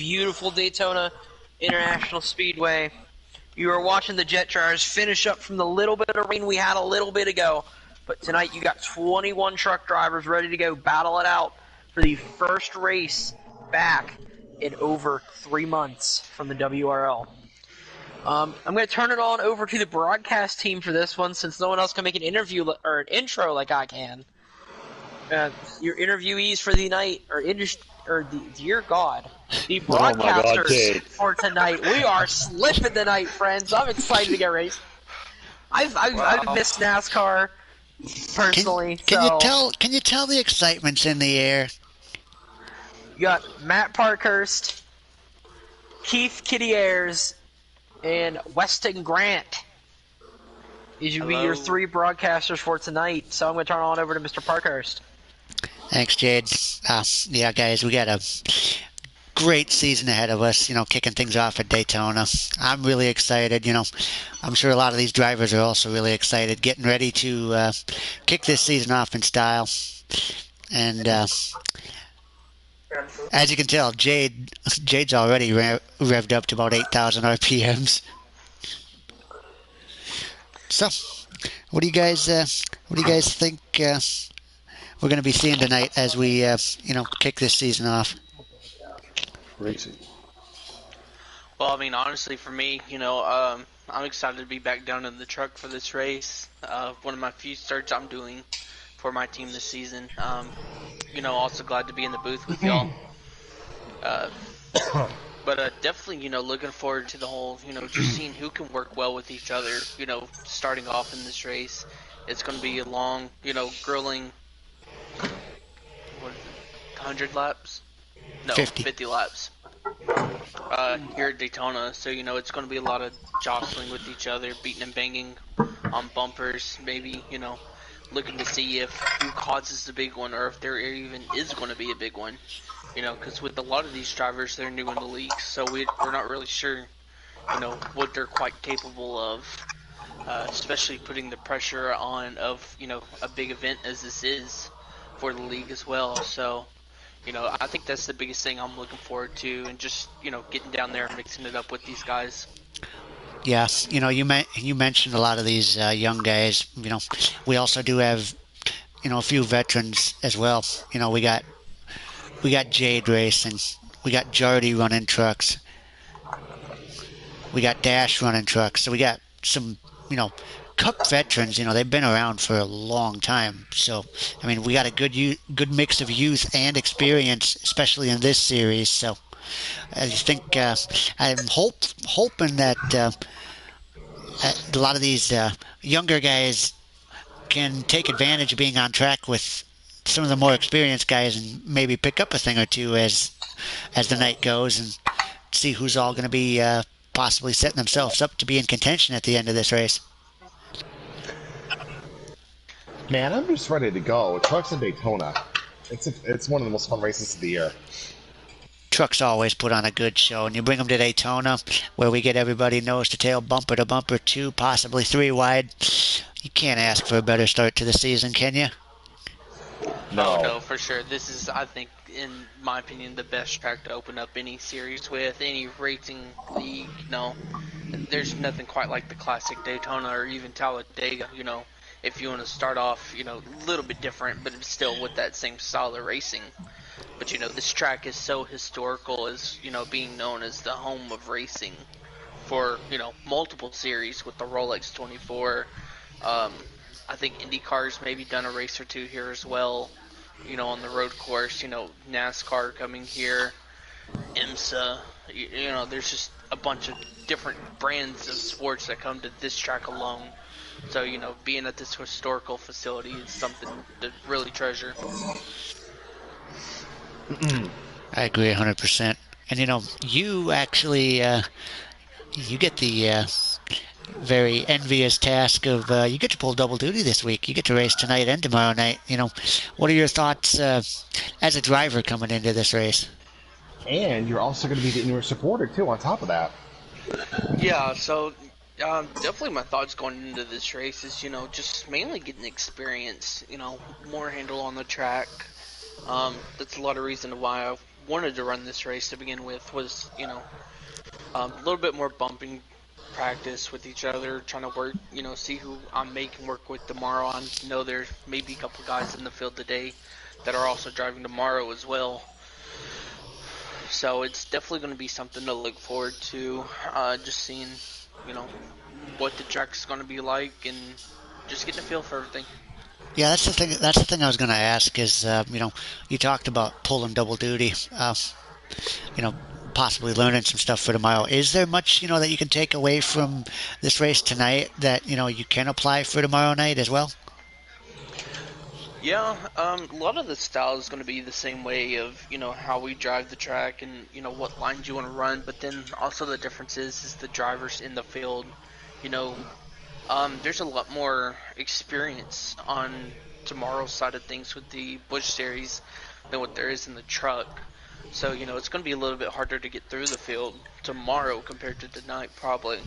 beautiful Daytona International Speedway. You are watching the Jet Drivers finish up from the little bit of rain we had a little bit ago. But tonight you got 21 truck drivers ready to go battle it out for the first race back in over 3 months from the WRL. I'm going to turn it on over to the broadcast team for this one, since no one else can make an interview or an intro like I can. Your interviewees for the night, dear God, the broadcasters for tonight. We are slipping tonight, friends. I'm excited to get raced. I've missed NASCAR personally. Can you tell the excitement's in the air? You got Matt Parkhurst, Keith Kitty Ayers, and Weston Grant. These will be your 3 broadcasters for tonight. So I'm going to turn it on over to Mr. Parkhurst. Thanks, Jade. Yeah, guys, we got a great season ahead of us, kicking things off at Daytona. I'm really excited, I'm sure a lot of these drivers are also really excited, getting ready to kick this season off in style. And as you can tell, Jade's already revved up to about 8,000 RPMs. So, what do you guys think we're going to be seeing tonight as we kick this season off? Racing. Well, I mean, honestly, for me, I'm excited to be back down in the truck for this race. One of my few starts I'm doing for my team this season. Also glad to be in the booth with y'all. But definitely, looking forward to the whole, just seeing who can work well with each other, starting off in this race. It's going to be a long, grueling, 100 laps? No, 50 laps. Here at Daytona, so, it's going to be a lot of jostling with each other, beating and banging on bumpers, maybe, looking to see if who causes the big one, or if there even is going to be a big one. Because with a lot of these drivers, they're new in the league, so we're not really sure, what they're quite capable of, especially putting the pressure on of, a big event as this is for the league as well. So, I think that's the biggest thing I'm looking forward to, and just, getting down there and mixing it up with these guys. Yes, you mentioned a lot of these young guys. We also do have, a few veterans as well. We got Jade racing. We got Jardy running trucks. We got Dash running trucks. So we got some, Cup veterans. They've been around for a long time. So, we got a good mix of youth and experience, especially in this series. So, I think I'm hoping that a lot of these younger guys can take advantage of being on track with some of the more experienced guys, and maybe pick up a thing or two as the night goes, and see who's all going to be possibly setting themselves up to be in contention at the end of this race. Man, I'm just ready to go. Trucks in Daytona. It's one of the most fun races of the year. Trucks always put on a good show, and you bring them to Daytona, where we get everybody nose to tail, bumper to bumper, 2, possibly 3 wide. You can't ask for a better start to the season, can you? No. Oh, no, for sure. This is, I think, in my opinion, the best track to open up any series with, any racing league. There's nothing quite like the classic Daytona or even Talladega, if you want to start off, a little bit different, but it's still with that same style of racing. But, this track is so historical as, being known as the home of racing for, multiple series with the Rolex 24. I think IndyCar's maybe done a race or 2 here as well, on the road course, NASCAR coming here, IMSA, there's just a bunch of different brands of sports that come to this track alone. So, being at this historical facility is something to really treasure. I agree 100%. And, you actually, you get the very envious task of you get to pull double duty this week. You get to race tonight and tomorrow night. What are your thoughts as a driver coming into this race? And you're also going to be the newer supporter too on top of that. Yeah, so definitely my thoughts going into this race is, just mainly getting experience, more handle on the track. That's a lot of reason why I wanted to run this race to begin with was, a little bit more bumping practice with each other, trying to work, see who I'm making work with tomorrow. I know there's maybe a couple guys in the field today that are also driving tomorrow as well. So it's definitely going to be something to look forward to, just seeing, what the track's going to be like and just getting a feel for everything. Yeah, that's the thing. That's the thing I was going to ask. Is you talked about pulling double duty. Possibly learning some stuff for tomorrow. Is there much that you can take away from this race tonight that you can apply for tomorrow night as well? Yeah, a lot of the style is going to be the same way of, how we drive the track and, what lines you want to run, but then also the difference is the drivers in the field. There's a lot more experience on tomorrow's side of things with the Busch Series than what there is in the truck. So, it's going to be a little bit harder to get through the field tomorrow compared to tonight, probably.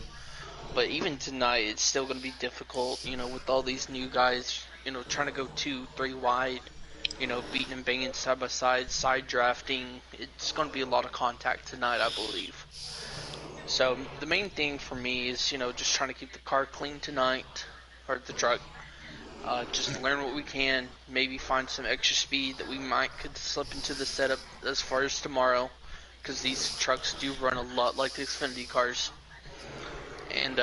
But even tonight, it's still going to be difficult, with all these new guys, trying to go 2-3 wide, beating and banging side by side drafting. It's going to be a lot of contact tonight, I believe. So the main thing for me is, just trying to keep the car clean tonight, or the truck. Just learn what we can, maybe find some extra speed that we could slip into the setup as far as tomorrow, because these trucks do run a lot like the Xfinity cars. And,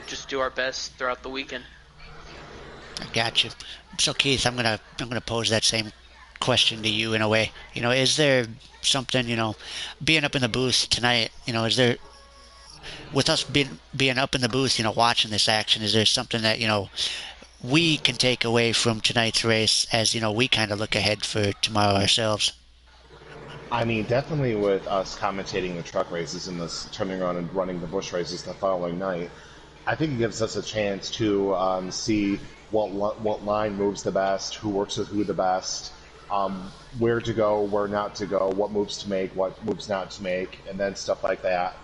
just do our best throughout the weekend. I got you. So Keith, I'm gonna pose that same question to you in a way. Is there something, being up in the booth tonight, is there, with us being up in the booth, watching this action, is there something that, we can take away from tonight's race as, we kind of look ahead for tomorrow ourselves? I mean, definitely with us commentating the truck races and us turning around and running the Busch races the following night, I think it gives us a chance to see what line moves the best, who works with who the best, where to go, where not to go, what moves to make, what moves not to make, and then stuff like that.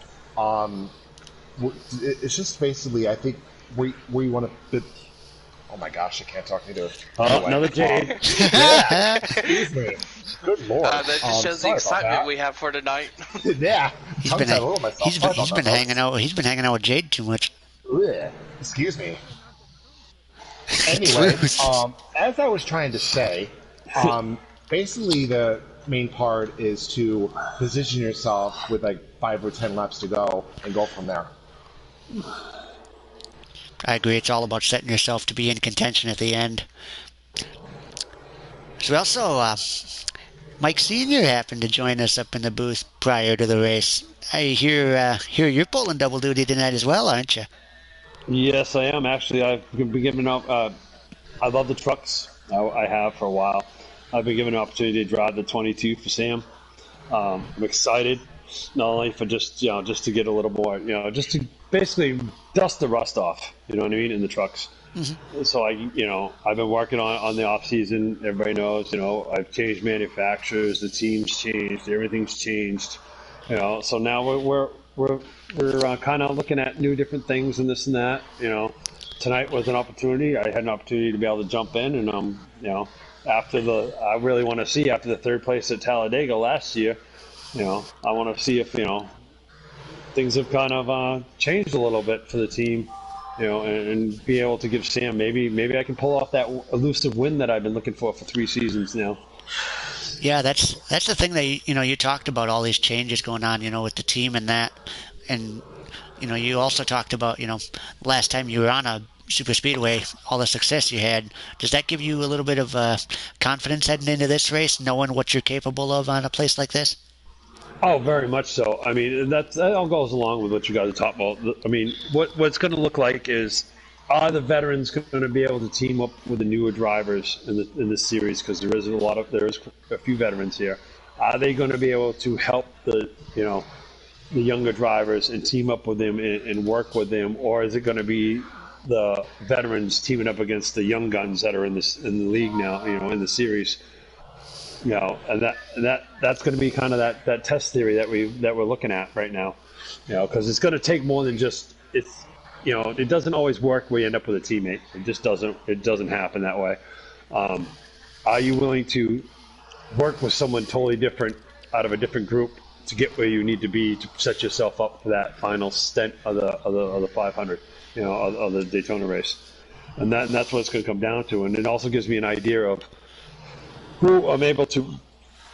It's just basically, I think, we want to... Oh my gosh, I can't talk either. Oh, another Jade. Yeah, excuse me. Good lord. That just shows the excitement we have for tonight. Yeah, he's been hanging out. He's been hanging out with Jade too much. Ugh. Excuse me. Anyway, as I was trying to say, basically the main part is to position yourself with like 5 or 10 laps to go and go from there. I agree. It's all about setting yourself to be in contention at the end. So we also, Mike Sr. happened to join us up in the booth prior to the race. I hear you're pulling double duty tonight as well, aren't you? Yes, I am. Actually, I've been given up. I love the trucks. I have for a while. I've been given an opportunity to drive the 22 for Sam. I'm excited, not only for just to get a little more, just to basically dust the rust off. You know what I mean, in the trucks. Mm-hmm. So I've been working on the off season. Everybody knows, I've changed manufacturers. The team's changed. Everything's changed. So now we're kind of looking at new different things and this and that. Tonight was an opportunity. I had an opportunity to be able to jump in, and I really want to see after the third place at Talladega last year. I want to see if things have kind of changed a little bit for the team. And be able to give Sam maybe I can pull off that elusive win that I've been looking for 3 seasons now. Yeah, that's the thing that you talked about, all these changes going on, with the team and that, and you also talked about last time you were on a super speedway, all the success you had. Does that give you a little bit of confidence heading into this race, knowing what you're capable of on a place like this? Oh, very much so. I mean, that all goes along with what you guys are talking about. I mean, what's going to look like is, are the veterans going to be able to team up with the newer drivers in this series? Because there is a few veterans here. Are they going to be able to help the younger drivers and team up with them and work with them, or is it going to be the veterans teaming up against the young guns that are in the league now, in the series? And that's going to be kind of that test theory that we're looking at right now, because it's going to take more than just it doesn't always work where you end up with a teammate. It just doesn't happen that way. Are you willing to work with someone totally different out of a different group to get where you need to be to set yourself up for that final stint of the 500, of the Daytona race. And that's what it's going to come down to. And it also gives me an idea of who I'm able to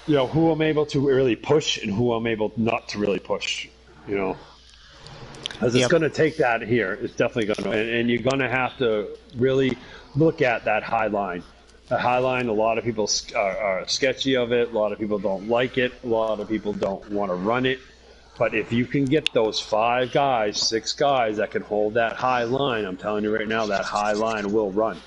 really push and who I'm able not to really push, Because it's going to take that here. It's definitely going to. And you're going to have to really look at that high line. The high line, a lot of people are sketchy of it. A lot of people don't like it. A lot of people don't want to run it. But if you can get those 5 guys, 6 guys that can hold that high line, I'm telling you right now, that high line will run.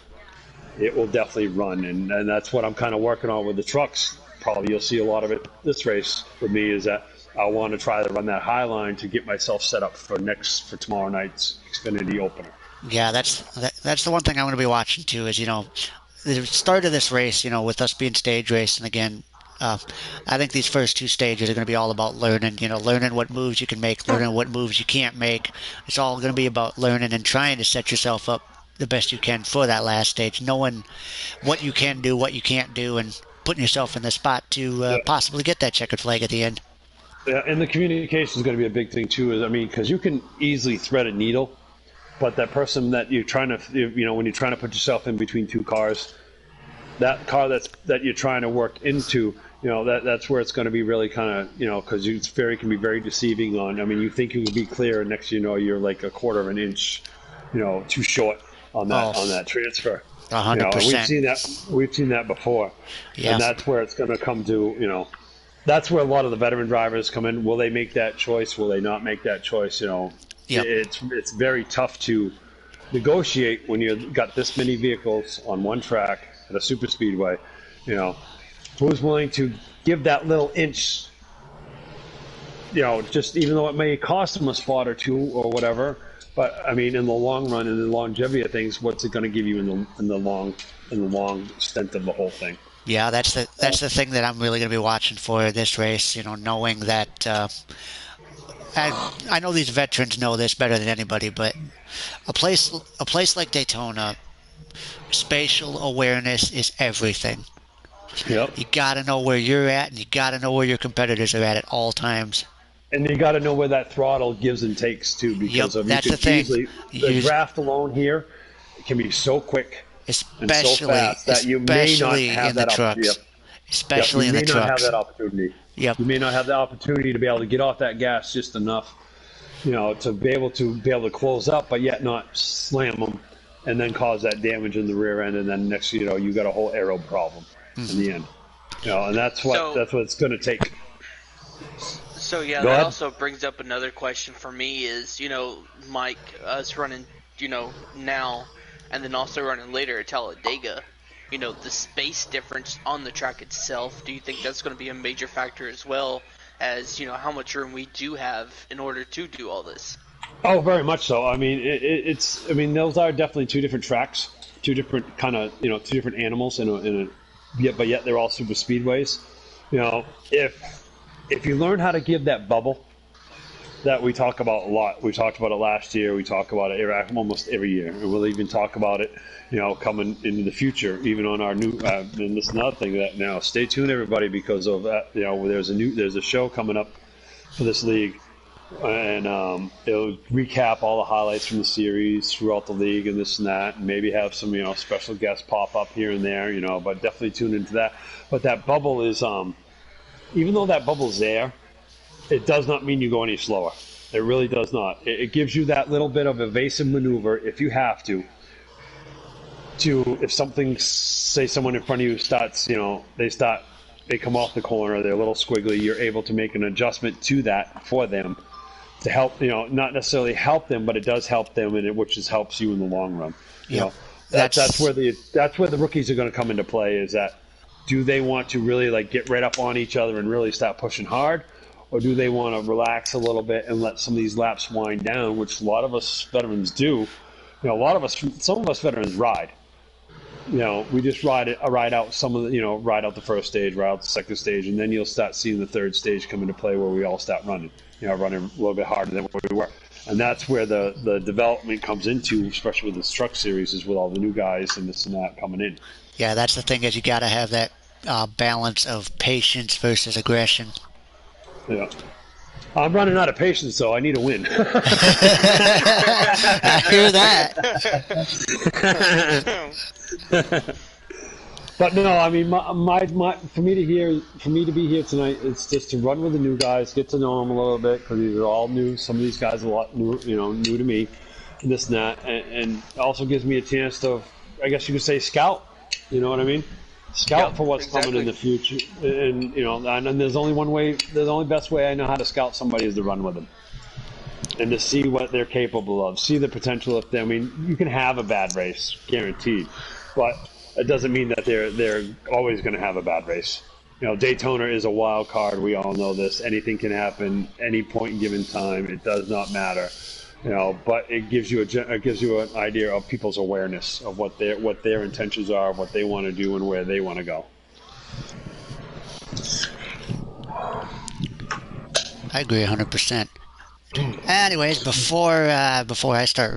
It will definitely run. And that's what I'm kind of working on with the trucks. Probably you'll see a lot of it this race for me is that I want to try to run that high line to get myself set up for tomorrow night's Xfinity opener. Yeah, that's the one thing I'm going to be watching too. Is the start of this race, with us being stage racing again. I think these first 2 stages are going to be all about learning. Learning what moves you can make, learning what moves you can't make. It's all going to be about learning and trying to set yourself up the best you can for that last stage, knowing what you can do, what you can't do, and putting yourself in the spot to possibly get that checkered flag at the end. Yeah, and the communication is going to be a big thing too. Because you can easily thread a needle, but that person that you're trying to, when you're trying to put yourself in between 2 cars, that car that you're trying to work into, that's where it's going to be really kind of, because it can be very deceiving on. You think you can be clear, and next you're like a quarter of an inch, too short on that transfer. 100%. We've seen that before, yes. And that's where it's going to come to. That's where a lot of the veteran drivers come in. Will they make that choice? Will they not make that choice? Yep. It's very tough to negotiate when you've got this many vehicles on one track at a super speedway. Who's willing to give that little inch? Just even though it may cost them a spot or 2 or whatever. But in the long run, in the longevity of things, what's it going to give you in the long stint of the whole thing? Yeah, that's the thing that I'm really going to be watching for this race. Knowing that I know these veterans know this better than anybody, but a place like Daytona, spatial awareness is everything. Yep. You got to know where you're at, and you got to know where your competitors are at all times. And you got to know where that throttle gives and takes too, because that's the thing. The draft alone here can be so quick, especially and so fast that you may not have that trucks. Especially in the trucks. You may not have that opportunity. Yep. You may not have the opportunity to be able to get off that gas just enough, to be able to close up, but yet not slam them and then cause that damage in the rear end, and then next you got a whole aero problem in the end. And that's what it's going to take. So that also brings up another question for me is, Mike, us running, now, and then also running later at Talladega, the space difference on the track itself, do you think that's going to be a major factor as well as, how much room we do have in order to do all this? Oh, very much so. Those are definitely 2 different tracks, 2 different kind of, 2 different animals but yet they're all super speedways. If you learn how to give that bubble that we talk about a lot, we talked about it last year, we talk about it almost every year, and we'll even talk about it, coming into the future, even on our new. And this is another thing that now, stay tuned, everybody, because of that. There's a show coming up for this league, and it'll recap all the highlights from the series throughout the league and this and that, and maybe have some special guests pop up here and there, but definitely tune into that. But that bubble is even though that bubble's there, it does not mean you go any slower. It really does not. It gives you that little bit of evasive maneuver if you have to if something, say someone in front of you starts, they come off the corner, they're a little squiggly, you're able to make an adjustment to that for them to help, not necessarily help them, but it does help them, which helps you in the long run. That's where the rookies are going to come into play, is that do they want to really get right up on each other and really start pushing hard, or do they want to relax a little bit and let some of these laps wind down, which a lot of us veterans do. Some of us veterans ride. We just ride out ride out the first stage, ride out the second stage, and then you'll start seeing the third stage come into play where we all start running, running a little bit harder than what we were. And that's where the development comes into, especially with this truck series, is with all the new guys and this and that coming in. Yeah, that's the thing, is you got to have that balance of patience versus aggression. Yeah. I'm running out of patience, so I need a win. I hear that. But no, I mean, for me to be here tonight, it's just to run with the new guys, get to know them a little bit because these are all new. Some of these guys are a lot new, new to me, and this and that, and it also gives me a chance to, I guess you could say, scout. You know what I mean? Scout for what's coming in the future, and and there's only one way. The only best way I know how to scout somebody is to run with them, and to see what they're capable of, see the potential of them. I mean, you can have a bad race, guaranteed, but it doesn't mean that they're always going to have a bad race. Daytona is a wild card. We all know this. Anything can happen any point in given time. It does not matter. But it gives you an idea of people's awareness of what their intentions are, what they want to do, and where they want to go. I agree 100%. Anyways, before I start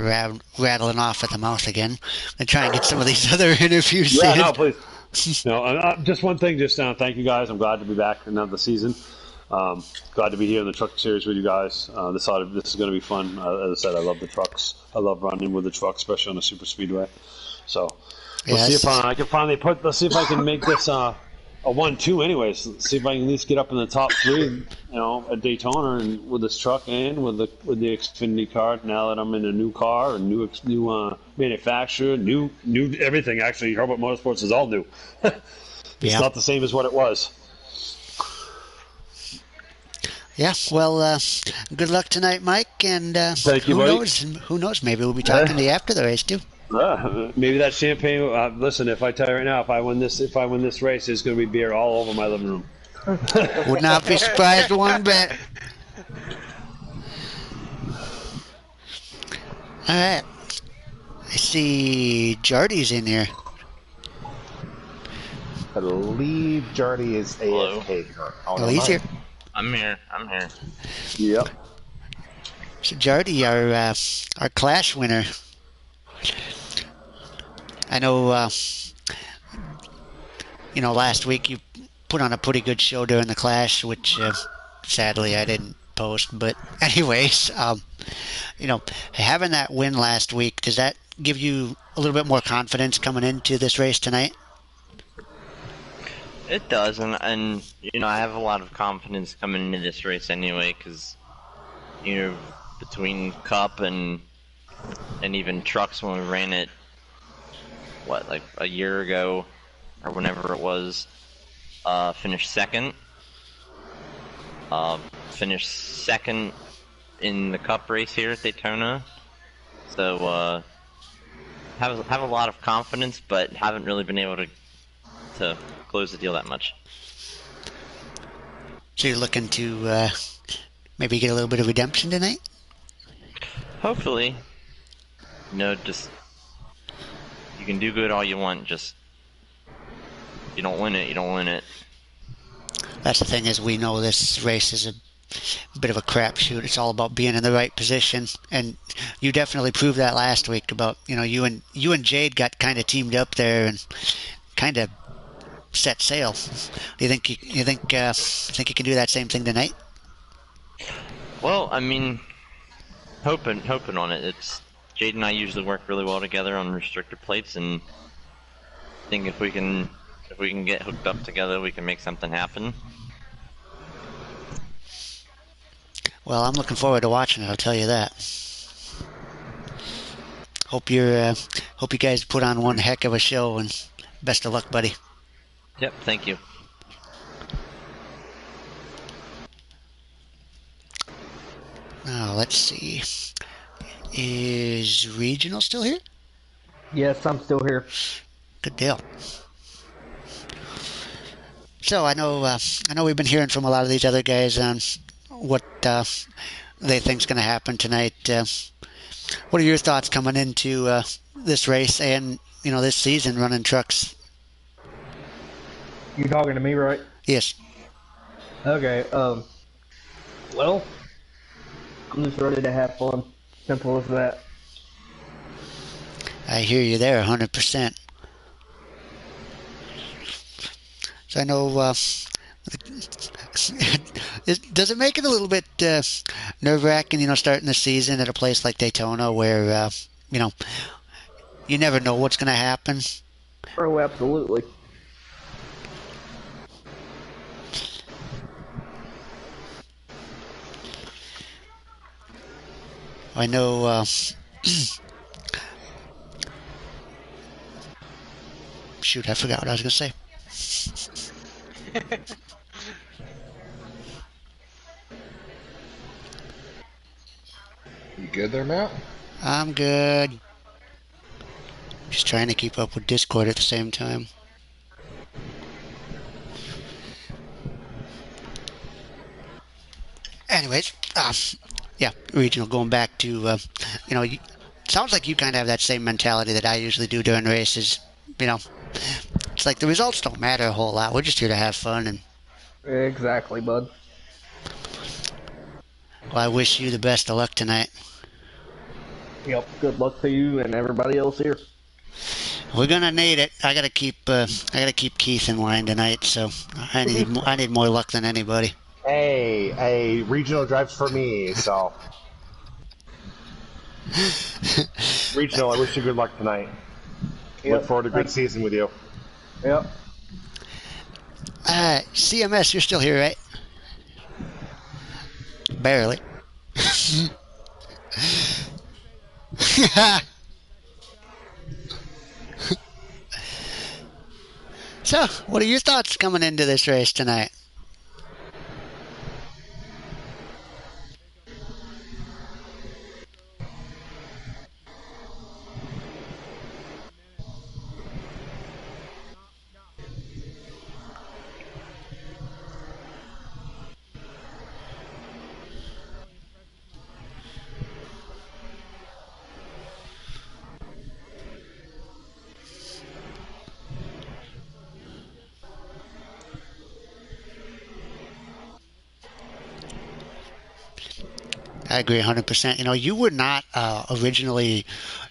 rattling off at the mouth again, and try and get some of these other interviews in. No, please. Just one thing. Thank you guys. I'm glad to be back another season. Glad to be here in the truck series with you guys. This is going to be fun. As I said, I love the trucks. I love running with the trucks, especially on the super speedway. So let's see if I can finally let's see if I can make this a 1-2. Anyways, let's see if I can at least get up in the top 3. At Daytona and with this truck and with the Xfinity car. Now that I'm in a new car, a new manufacturer, new everything. Actually, Herbert Motorsports is all new. It's not the same as what it was. Yeah, well, good luck tonight, Mike, and thank you, who knows, maybe we'll be talking to you after the race, too. Maybe that champagne, listen, if I tell you right now, if I win this race, there's going to be beer all over my living room. Would not be surprised one bit. All right. I see Jardy's in here. I believe Jardy is AFK. Oh, he's here. I'm here. Yep. So Jardy, our Clash winner. I know, last week you put on a pretty good show during the Clash, which sadly I didn't post. But anyways, having that win last week, does that give you a little bit more confidence coming into this race tonight? It does, and I have a lot of confidence coming into this race anyway, because between Cup and even trucks when we ran it, like a year ago or whenever it was, finished second. Finished second in the Cup race here at Daytona, so have a lot of confidence, but haven't really been able to close the deal that much. So you're looking to maybe get a little bit of redemption tonight? Hopefully. Just you can do good all you want, just you don't win it. That's the thing, is we know this race is a bit of a crapshoot. It's all about being in the right position, and you definitely proved that last week. About you and Jade got kind of teamed up there and kind of set sail. Do you think you can do that same thing tonight? Well, I mean, hoping on it. It's Jade and I usually work really well together on restrictor plates, and I think if we can get hooked up together, we can make something happen. Well, I'm looking forward to watching it, I'll tell you that. Hope you guys put on one heck of a show, and best of luck, buddy. Yep, thank you. Now, let's see. Is Regional still here? Yes, I'm still here. Good deal. So I know we've been hearing from a lot of these other guys on what they think's going to happen tonight. What are your thoughts coming into this race and this season running trucks? You talking to me, right? Yes. Okay. Well, I'm just ready to have fun. Simple as that. I hear you there, 100%. So I know Does it make it a little bit nerve-wracking, starting the season at a place like Daytona where, you never know what's going to happen? Oh, absolutely. I know. Shoot, I forgot what I was going to say. You good there, Matt? I'm good. Just trying to keep up with Discord at the same time. Anyways, yeah, regional. Going back to, sounds like you kind of have that same mentality that I usually do during races. It's like the results don't matter a whole lot. We're just here to have fun. And Exactly, bud. well, I wish you the best of luck tonight. Yep. Good luck to you and everybody else here. We're gonna need it. I gotta keep Keith in line tonight, so I need more luck than anybody. Hey, regional drives for me, so. Regional, I wish you good luck tonight. Yep. Look forward to a good season with you. Yep. CMS, you're still here, right? Barely. So, what are your thoughts coming into this race tonight? I agree 100%. You were not originally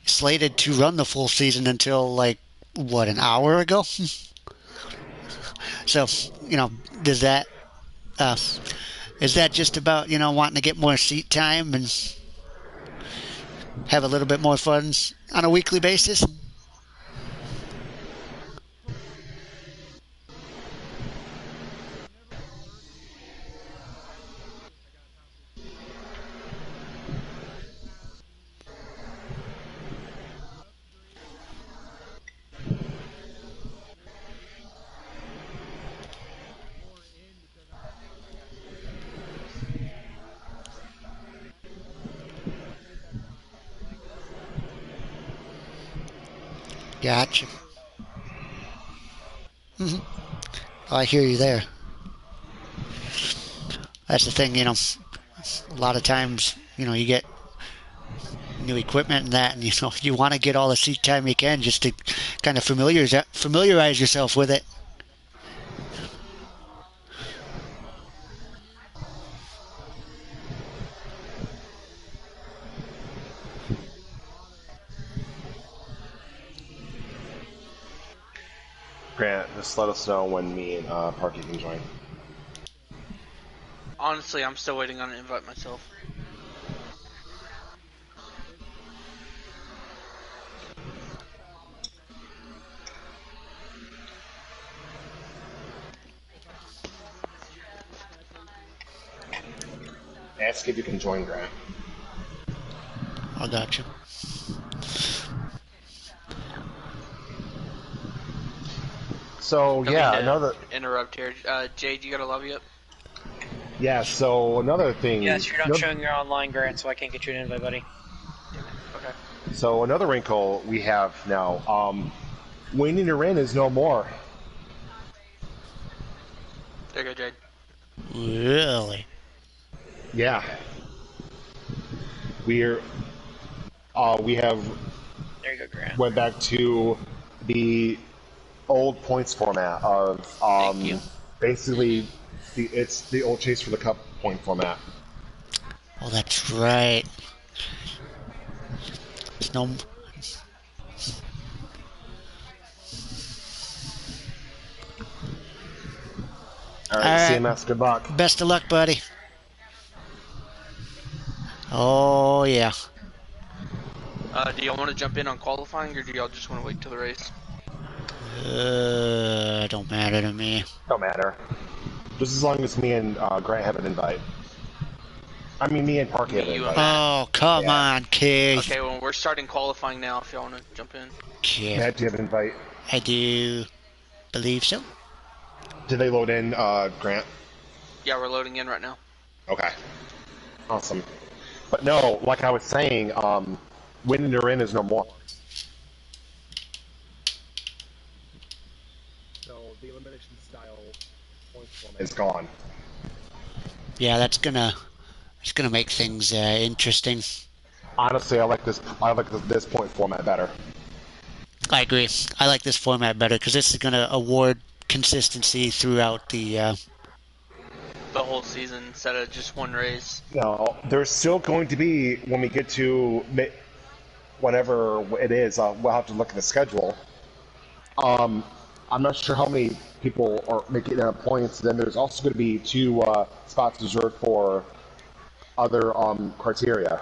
slated to run the full season until, an hour ago? So, does that, is that just about, wanting to get more seat time and have a little bit more fun on a weekly basis? Gotcha. I hear you there. That's the thing, a lot of times, you get new equipment and that, and you want to get all the seat time you can just to kind of familiarize yourself with it. Grant, just let us know when me and Parky can join. Honestly, I'm still waiting on an invite myself. Ask if you can join, Grant. I got you. So, yeah, another... interrupt here. Jade, you got a lobby up? Yeah, so another thing... Yes, you're not showing your online, Grant, so I can't get you an invite, buddy. Okay. So another wrinkle we have now, winning your in is no more. There you go, Jade. Really? Yeah. We have There you go, Grant. went back to the old points format of Thank you. basically it's the old Chase for the Cup point format. Oh, that's right. There's no... All All right, right. CMS, good luck. Best of luck, buddy. Oh, yeah. Do y'all want to jump in on qualifying, or do y'all just want to wait till the race? Don't matter to me. Don't matter. Just as long as me and Grant have an invite. I mean, me and Parky have an You invite. and Matt. Oh, come on, Keith. Okay, well, we're starting qualifying now if y'all want to jump in. Keith. Matt, do you have an invite? I do believe so. Did they load in, Grant? Yeah, we're loading in right now. Okay. Awesome. But no, like I was saying, winning or in is no more. So the elimination style points format is gone. Yeah, it's gonna make things interesting. Honestly, I like this point format better. I agree. I like this format better because this is gonna award consistency throughout the. The whole season instead of just one race. No, there's still going to be, when we get to whatever it is, we'll have to look at the schedule. I'm not sure how many people are making points. Then there's also going to be 2 spots reserved for other criteria.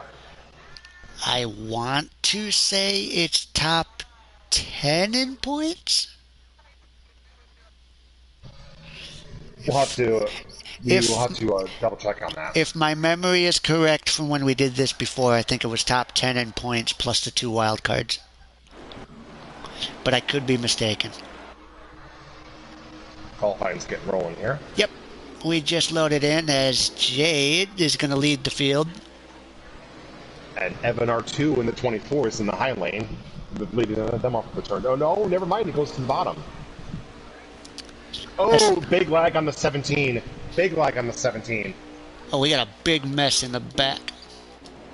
I want to say it's top 10 in points. We'll have to double check on that. If my memory is correct from when we did this before, I think it was top 10 in points plus the 2 wild cards. But I could be mistaken. Qualifying's getting rolling here. Yep. We just loaded in as Jade is going to lead the field. And Evan R2 in the 24s in the high lane, leading them off the turn. Oh no, never mind, it goes to the bottom. Oh, big lag on the 17. Big lag on the 17. Oh, we got a big mess in the back.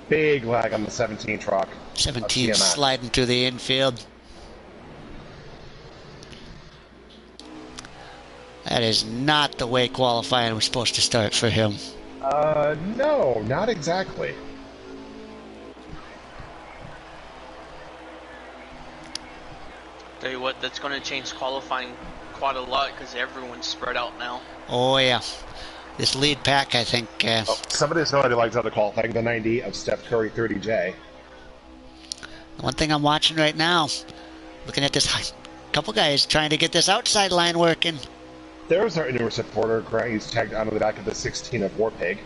Big lag on the 17 truck. 17 sliding through the infield. That is not the way qualifying was supposed to start for him. No, not exactly. Tell you what, that's going to change qualifying quite a lot because everyone's spread out now. Oh, yeah. This lead pack, I think... somebody's already likes other qualifying, the 90 of Steph Curry 30J. One thing I'm watching right now, looking at this couple guys trying to get this outside line working. There's our newest supporter, Grant. He's tagged onto the back of the 16 of Warpig.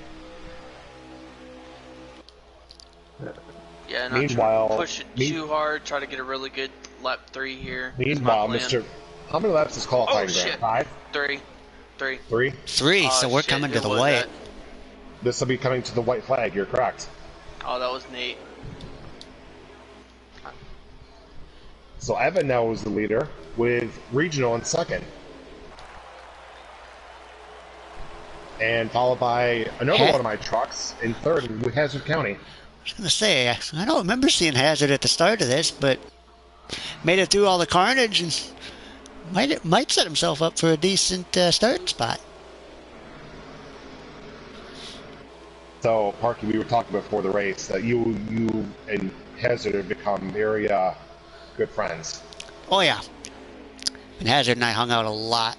Yeah, not meanwhile, push it too hard. Try to get a really good lap 3 here. Meanwhile, Mr. How many laps is qualifying? Oh shit! 5? 3. 3. So we're coming to the white. This will be coming to the white flag. You're correct. Oh, that was Nate. So Evan now is the leader with regional in second. And followed by another one of my trucks in third with Hazard County. I was going to say, I don't remember seeing Hazard at the start of this, but made it through all the carnage and might set himself up for a decent starting spot. So, Parky, we were talking before the race that you and Hazard have become very good friends. Oh, yeah. And Hazard and I hung out a lot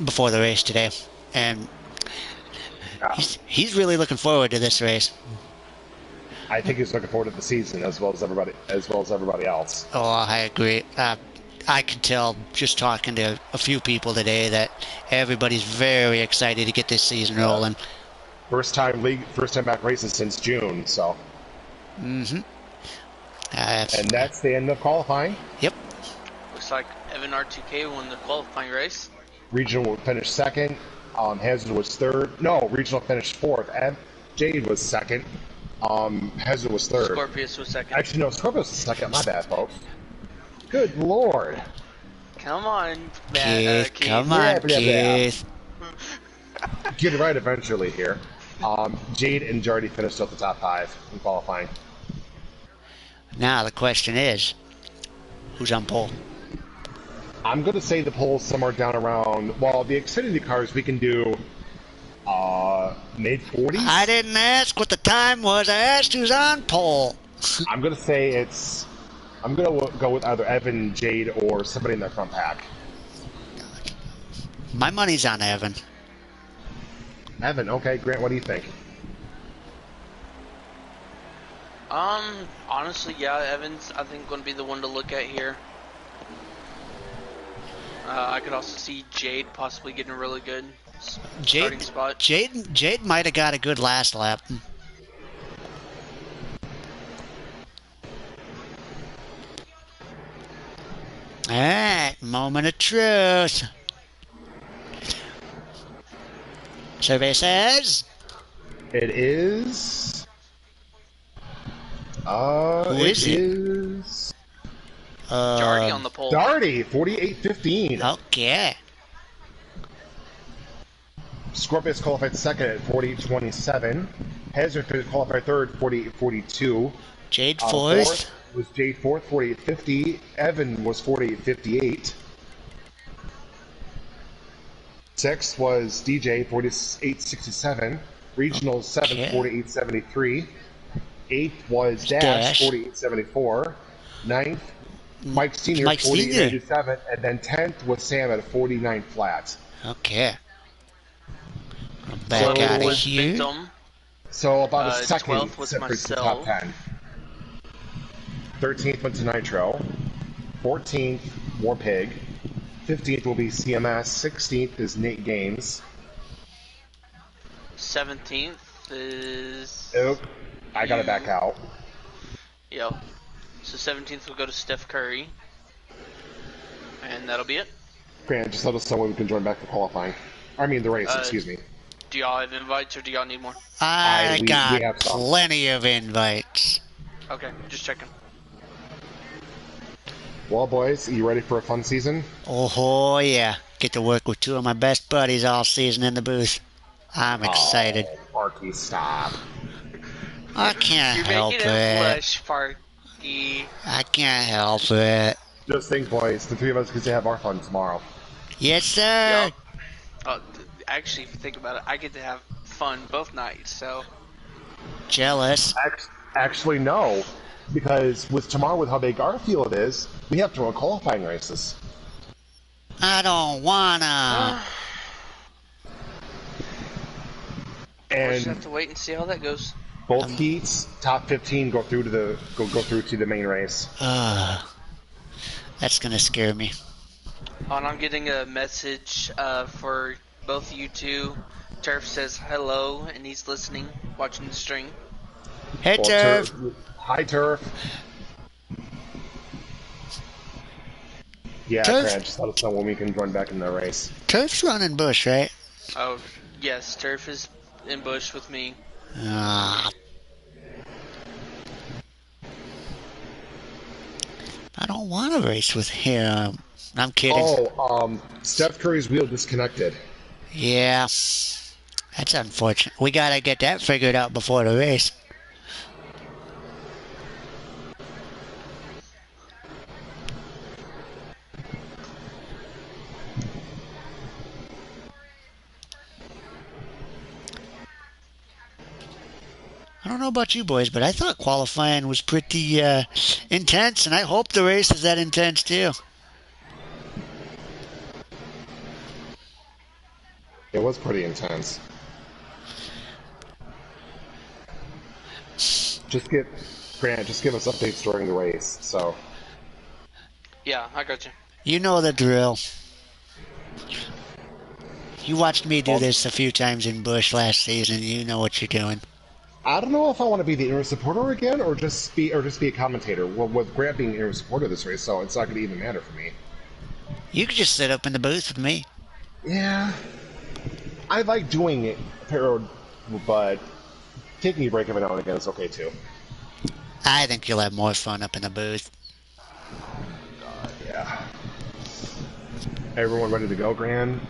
before the race today. And he's really looking forward to this race. I think he's looking forward to the season as well as everybody else. Oh, I agree. I can tell just talking to a few people today that everybody's very excited to get this season rolling. First time back racing since June, so. Mm-hmm. And that's the end of qualifying. Yep. Looks like Evan R2K won the qualifying race. Regional finished second. Hazard was third. No, regional finished fourth. And Jade was second. Hazard was third. Scorpius was second. Actually, no, Scorpius was second. My bad, folks. Good lord. Come on, Keith. Come on, Keith. Get it right eventually here. Jade and Jardy finished up the top 5 in qualifying. Now the question is, who's on pole? I'm going to say the pole's somewhere down around, well, the Xfinity cars we can do mid-40s. I didn't ask what the time was. I asked who's on pole. I'm going to say I'm going to go with either Evan, Jade, or somebody in the front pack. My money's on Evan. Evan, okay, Grant, what do you think? Honestly, yeah, Evans, I think, going to be the one to look at here. I could also see Jade possibly getting a really good starting spot. Jade might have got a good last lap. Alright, moment of truth. Survey says... It is... Who is it? Jardy on the pole. Darty, 48.15. Okay. Scorpius qualified second at 48.27. Hazard qualified third, 48.42. Jade fourth. Fourth was Jade fourth, 48.50. Evan was 48.58. Sixth was DJ, 48.67. Regional seventh, 48.73. Eighth was Dash, 48.74. Ninth, Mike Senior, 48.87. And then 10th was Sam at 49 flat. Okay. I'm back out of here. Victim. So about a second 12th was separates the myself. top 10. 13th went to Nitro. 14th, Warpig. 15th will be CMS. 16th is Nate Games. 17th is... Oop, I gotta back out. Yep. So 17th will go to Steph Curry. And that'll be it. Grant, just let us know when we can join back for qualifying. I mean the race, excuse me. Do y'all have invites or do y'all need more? I got plenty of invites. Okay, just checking. Well, boys, are you ready for a fun season? Oh, yeah. Get to work with two of my best buddies all season in the booth. I'm excited. Oh, Marky, stop. I can't help it. You're making a blush, Parky. I can't help it. Just think, boys, the three of us get to have our fun tomorrow. Yes, sir. Yep. Actually, if you think about it, I get to have fun both nights, so... Jealous. Actually, no. Because with tomorrow, with how big our field is, we have to run qualifying races. I don't wanna. And we'll just have to wait and see how that goes. Both heats, top 15 go through to the main race. That's gonna scare me. And I'm getting a message for both you two. Turf says hello, and he's listening, watching the stream. Hey, Turf. Hi, Turf. Yeah, Grant, just let us know when we can join back in the race. Turf's running Bush, right? Oh, yes, Turf is in Bush with me. I don't want to race with him. I'm kidding. Oh, Steph Curry's wheel disconnected. Yeah, that's unfortunate. We gotta get that figured out before the race. I don't know about you boys, but I thought qualifying was pretty intense, and I hope the race is that intense too. It was pretty intense. Grant, just give us updates during the race, so. Yeah, I got you. You know the drill. You watched me do this a few times in Bush last season. You know what you're doing. I don't know if I want to be the inner supporter again, or just be a commentator. Well, with Grant being the inner supporter of this race, so it's not going to even matter for me. You could just sit up in the booth with me. Yeah, I like doing it, but taking a break every now and again is okay too. I think you'll have more fun up in the booth. Yeah. Everyone ready to go, Gran?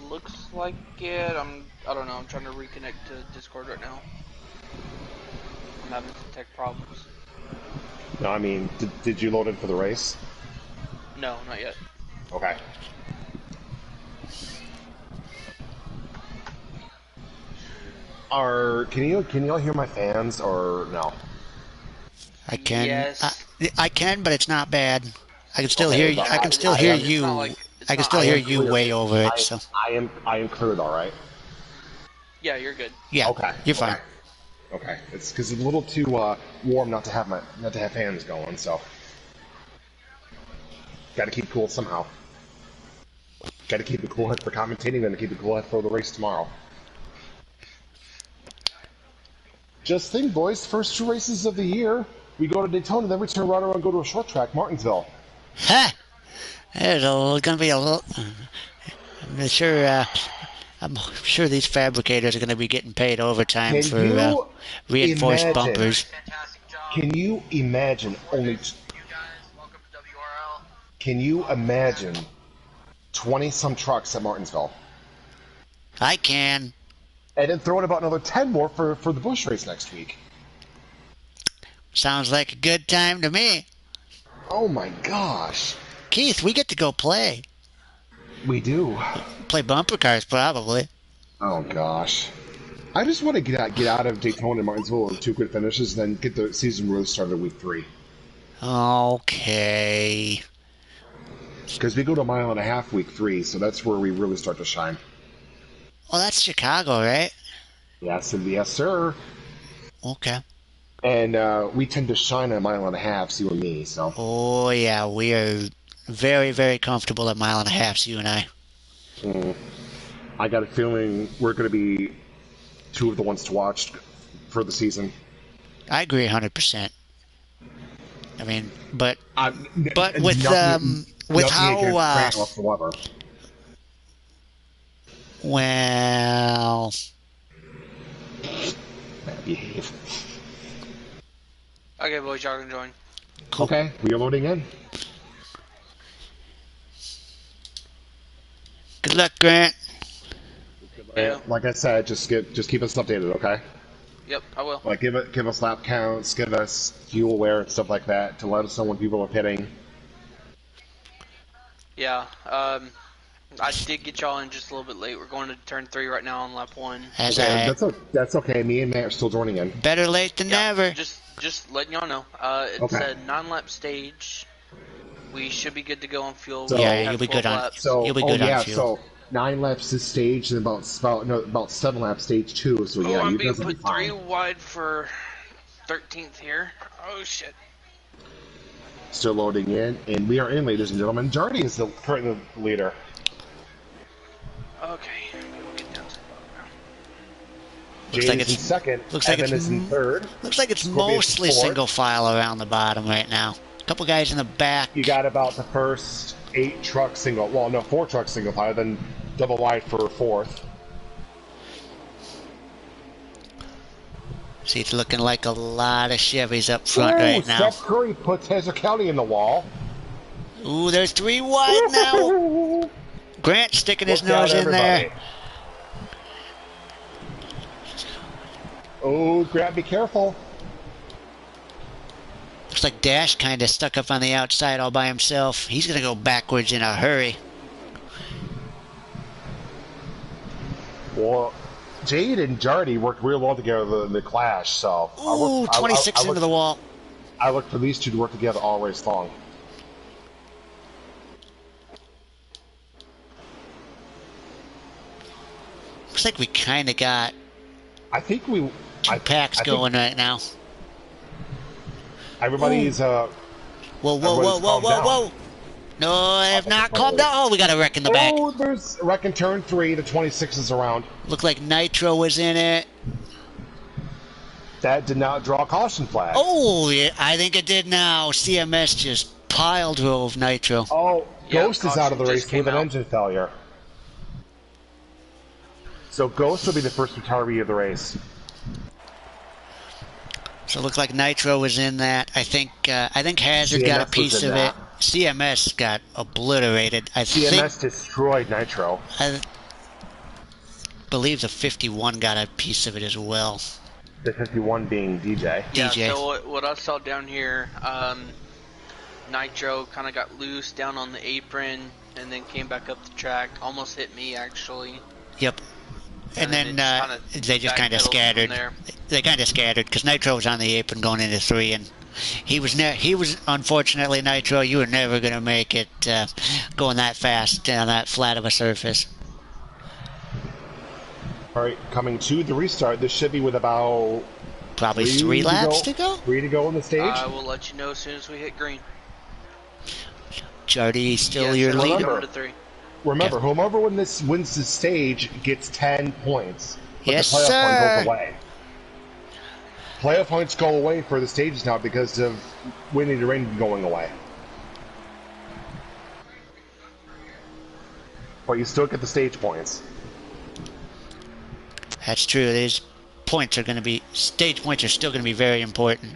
Looks like it. I don't know. I'm trying to reconnect to Discord right now. I'm having some tech problems. No, I mean, did you load in for the race? No, not yet. Okay. Can you all hear my fans or no? I can. Yes. I can, but it's not bad. I can still Okay, hear you. but I can still hear It's you. not like I can still hear you clear. way over it. So I am cleared, all right. yeah, you're good. yeah, Okay. you're fine. Okay. It's because it's a little too warm not to have fans going. So got to keep cool somehow. Got to keep it cool head for commentating, and keep it cool head for the race tomorrow. Just think, boys. First 2 races of the year, we go to Daytona, then we turn right around and go to a short track, Martinsville. Ha! There's going to be a little. I'm sure these fabricators are going to be getting paid overtime Can for you reinforced imagine? bumpers. Fantastic job. Can you imagine only? You guys, welcome to WRL. Can you imagine 20-some trucks at Martinsville, I can. and then throw in about another 10 more for the Busch race next week? Sounds like a good time to me. Oh my gosh, Keith, we get to go play. we do. Play bumper cars, probably. Oh gosh, I just want to get out of Daytona and Martinsville with 2 good finishes, and then get the season really started week 3. Okay. Because we go to 1.5 miles week 3, so that's where we really start to shine. Well, that's Chicago, right? Yes, and yes, sir. Okay. And we tend to shine at 1.5 miles, you and me. So. Oh, yeah, we are very, very comfortable at 1.5 miles, you and I. I got a feeling we're going to be 2 of the ones to watch for the season. I agree 100%. I mean, but with how Grant whatsoever. Well, Behave. Okay, boys, y'all can join. cool. Okay, we are loading in. Good luck, Grant. Yeah. Like I said, just keep us updated, okay? Yep, I will. Like give us lap counts, give us fuel wear and stuff like that to let us know when people are pitting. Yeah, I did get y'all in just a little bit late. We're going to turn 3 right now on lap 1. That's okay. Me and Matt are still joining in. Better late than never. Just letting y'all know. It's Okay. a 9-lap stage. We should be good to go on fuel. So- We Yeah, have you'll be 12 good on. laps. So You'll be good on fuel. so 9 laps to stage and about 7 laps stage 2. So yeah, I'm you being guys will be put 3 fine. wide for 13th here. Oh shit. Still loading in, and we are in, ladies and gentlemen. Jardy is currently the leader. Okay. We'll get down to the bottom Looks Jade like is in it's- second. looks like Evan it's is in third. Looks like it's Scorpion's mostly fourth. single file around the bottom right now. A couple guys in the back. You got about the first 8 trucks single. Well, no, 4 trucks single file, then double wide for 4th. See, it's looking like a lot of Chevys up front right now. Steph Curry puts Hazel County in the wall. Ooh, there's 3 wide now. Grant sticking his Look out, nose in everybody. there. Oh, Grant, be careful. Looks like Dash kind of stuck up on the outside all by himself. He's going to go backwards in a hurry. Well, Jade and Jardy worked real well together in the clash, so... Ooh, 26 into the wall. I look for these 2 to work together all race long. Looks like we kind of got I think we... 2 packs I think going right now. Everybody's... Whoa, whoa, whoa, everybody's whoa, calmed whoa, down. whoa. No, I have not calmed down. Oh, we got a wreck in the back. Oh, there's a wreck in turn 3. The 26 is around. Looked like Nitro was in it. That did not draw a caution flag. Oh, yeah, I think it did now. CMS just pile drove Nitro. Oh, Yeah, Ghost is out of the caution race just with came an out. engine failure. So Ghost will be the first retiree of the race. So it looked like Nitro was in that. I think Hazard got a CMS was piece in of that. it. CMS got obliterated. CMS destroyed Nitro. I believe the 51 got a piece of it as well. The 51 being DJ. Yeah, DJ. so what I saw down here, Nitro kind of got loose down on the apron and then came back up the track. Almost hit me, actually. Yep. And then they just kind of backpedaled from scattered. there. They kind of scattered because Nitro was on the apron going into 3, and He was unfortunately, Nitro. You were never going to make it going that fast down that flat of a surface. All right, coming to the restart. This should be with about probably 3 laps to go. 3 to go on the stage. I will let you know as soon as we hit green. Jardy still yes, your leader. Remember, whomever wins the stage gets 10 points. But yes, the playoff sir. one goes away. Playoff points go away for the stages now because of winning the rain going away. But you still get the stage points. That's true. These points are going to be, stage points are still going to be very important.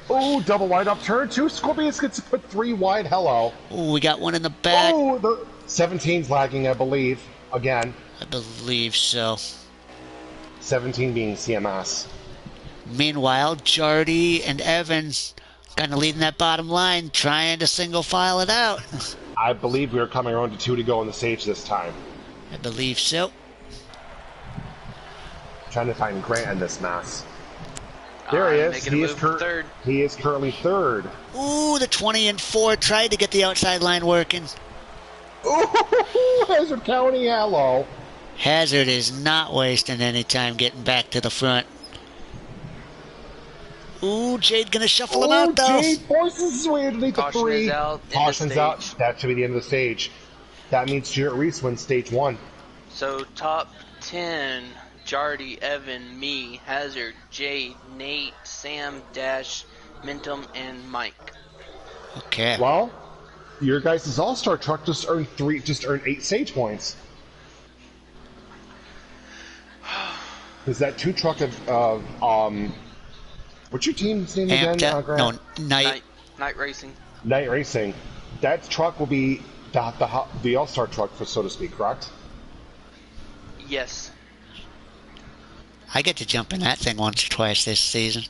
Oh, double wide up turn. 2. Scorpius gets to put 3 wide. Hello. Oh, we got one in the back. Oh, the 17's lagging, I believe. Again. I believe so. 17 being CMS. Meanwhile, Jardy and Evans kind of leading that bottom line, trying to single file it out. I believe we are coming around to 2 to go on the stage this time. I believe so. Trying to find Grant in this mess. There he is. He is currently third. Ooh, the 20 and 4 tried to get the outside line working. Ooh, Hazard County, hello. Hazard is not wasting any time getting back to the front. Ooh, Jade gonna shuffle him out though. Jade forces his way underneath the 3. Caution's out. That should be the end of the stage. That means Jarrett Reese wins stage 1. So top 10, Jardy, Evan, me, Hazard, Jade, Nate, Sam, Dash, Mintum, and Mike. Okay. Well, your guys' all-star truck just earned 8 stage points. Is that 2 truck of what's your team's name again? No, Night Racing. Night Racing. That truck will be the all-star truck, for so to speak, correct? Yes. I get to jump in that thing once or twice this season.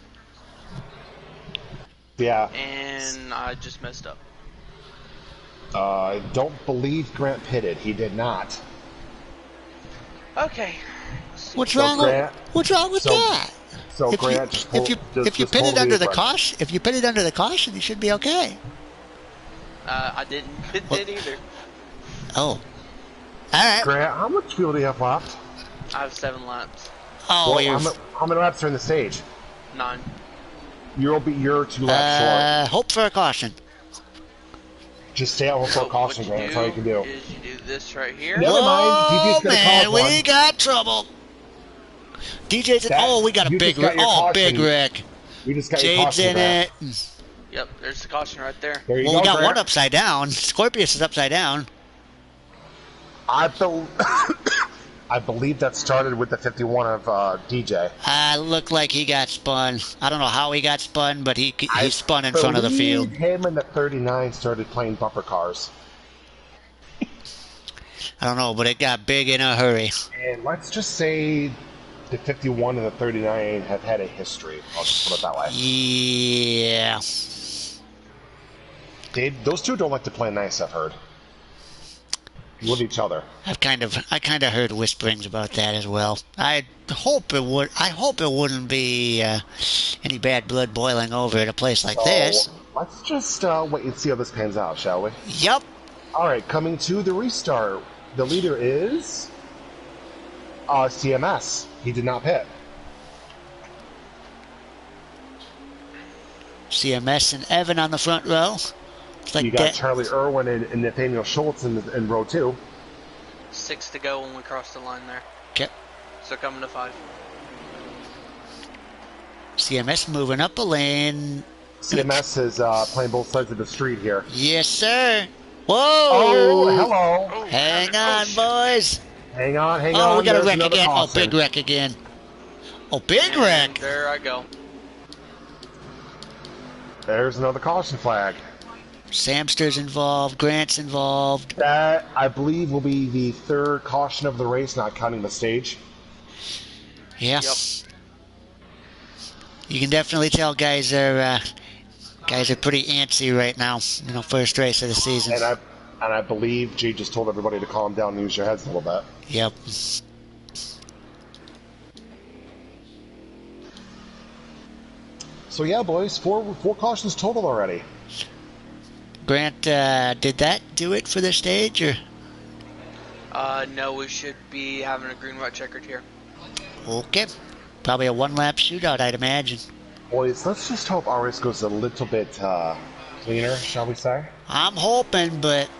Yeah. And I just messed up. I don't believe Grant pitted. He did not. Okay. What's wrong with that? So Grant, if you pit it under the caution, you should be okay. I didn't pit it either. Oh. All right. Grant, how much fuel do you have left? I have 7 laps. Oh, well, how many laps are in the stage? 9. You're 2 laps short. Hope for a caution. Just stay out for a caution, Grant. That's all you can do. Is you do this right here. Never mind. Oh man, we got trouble. DJ said, we got a big wreck. Oh, big wreck. We just got Jade's in it. Yep, there's the caution right there. There you well, go, we got Grant. one upside down. Scorpius is upside down. I believe that started with the 51 of DJ. Looked like he got spun. I don't know how he got spun, but he spun in front of the field. Him and the 39 started playing bumper cars. I don't know, but it got big in a hurry. And let's just say the 51 and the 39 have had a history. I'll just put it that way. Yeah. Those two don't like to play nice, I've heard. With each other. I kind of heard whisperings about that as well. I hope it wouldn't be any bad blood boiling over at a place like this. Let's just wait and see how this pans out, shall we? Yep. All right, coming to the restart. The leader is CMS. He did not pit. CMS and Evan on the front row. You got Charlie Irwin and Nathaniel Schultz in row 2. 6 to go when we cross the line there. Okay. So coming to 5. CMS moving up a lane. CMS is playing both sides of the street here. Yes, sir. Whoa! Oh, hello. Hang on, boys. Hang on. Oh, we got a wreck again. Oh, big wreck again. Oh, big wreck. There I go. There's another caution flag. Samster's involved. Grant's involved. That, I believe, will be the 3rd caution of the race, not counting the stage. Yeah. Yep. You can definitely tell guys are pretty antsy right now. First race of the season. And I believe Jay just told everybody to calm down and use your heads a little bit. Yep. So yeah, boys, four cautions total already. Grant, did that do it for the stage, or? No, we should be having a green white checkered here. Okay. Probably a one-lap shootout, I'd imagine. Boys, let's just hope our race goes a little bit cleaner, shall we say? I'm hoping, but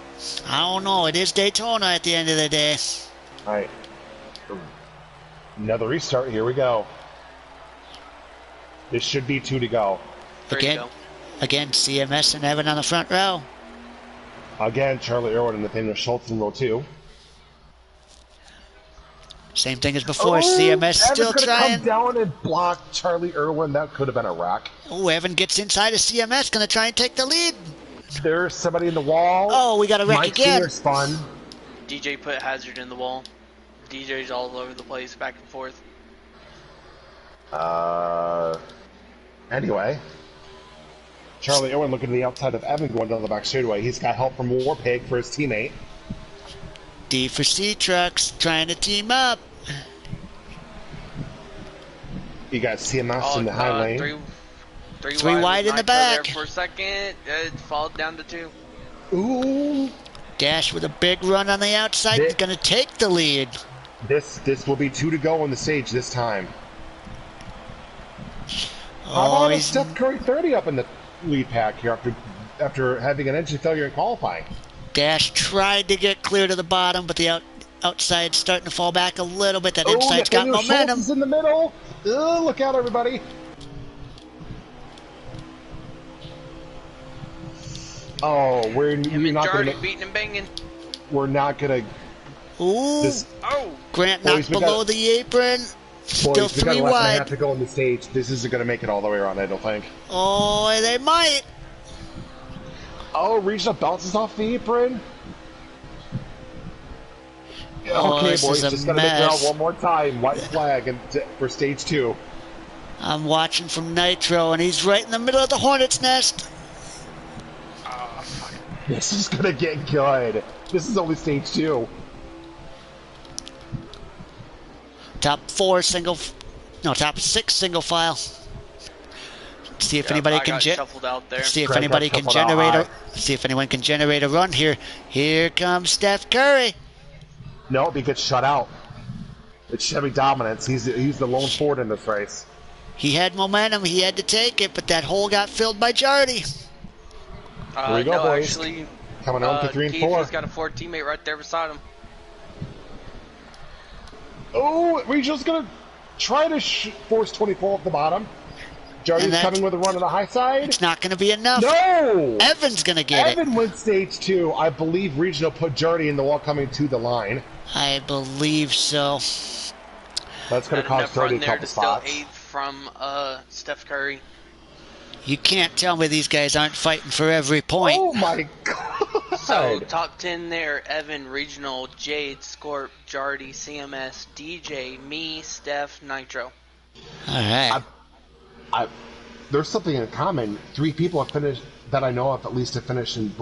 I don't know. It is Daytona at the end of the day. All right. Another restart. Here we go. This should be 2 to go. Again, CMS and Evan on the front row. Again, Charlie Irwin and Nathaniel Schultz in row 2. Same thing as before. CMS still trying. Come down and block Charlie Irwin. That could have been a wreck. Oh, Evan gets inside of CMS. Going to try and take the lead. There's somebody in the wall. Oh, we got a wreck Mike again. Sears spun. DJ put hazard in the wall. DJ's all over the place, back and forth. Anyway. Charlie Irwin looking to the outside of Evan going down the back straightaway. He's got help from Warpig for his teammate. D for C Trucks trying to team up. You got CMS in the high lane. Three wide in the back. There for a second. It followed down to 2. Ooh. Dash with a big run on the outside. He's going to take the lead. This will be 2 to go on the stage this time. How Oh, about a he's Steph Curry 30 up in the lead pack here after having an engine failure in qualifying? Dash tried to get clear to the bottom, but the outside's starting to fall back a little bit. That inside's got Nathaniel momentum. Schultz is in the middle. Look out, everybody. Oh, we're not going to beating and banging. We're not going to. Ooh. Grant knocked below the apron. Still 3 we got wide. have to go on the stage. This isn't going to make it all the way around, I don't think. Oh, they might. Oh, Regional bounces off the apron. Oh, okay, this boys, is a just got to make it out mess. one more time. White flag for stage 2. I'm watching from Nitro, and he's right in the middle of the hornet's nest. This is going to get good. This is only stage 2. Top 6 single file. See if anybody can see if anybody can generate a run here. Here comes Steph Curry. Nope, he gets shut out. It's Chevy dominance. He's the lone Ford in this race. He had momentum. He had to take it, but that hole got filled by Jardy. Here we go, boys. Actually, coming on to 3 and 4. He's got a Ford teammate right there beside him. Oh, Regional's going to try to force 24 off the bottom. Jardy's coming with a run on the high side. It's not going to be enough. No! Evan's going to get it. Evan went stage 2. I believe Regional put Jardy in the wall coming to the line. I believe so. That's going to cost Jardy a couple spots. Still 8 from Steph Curry. You can't tell me these guys aren't fighting for every point. Oh my god! So top 10 there: Evan, Regional, Jade, Scorp, Jardy, CMS, DJ, me, Steph, Nitro. All right. There's something in common. 3 people have finished that I know of, at least have finished in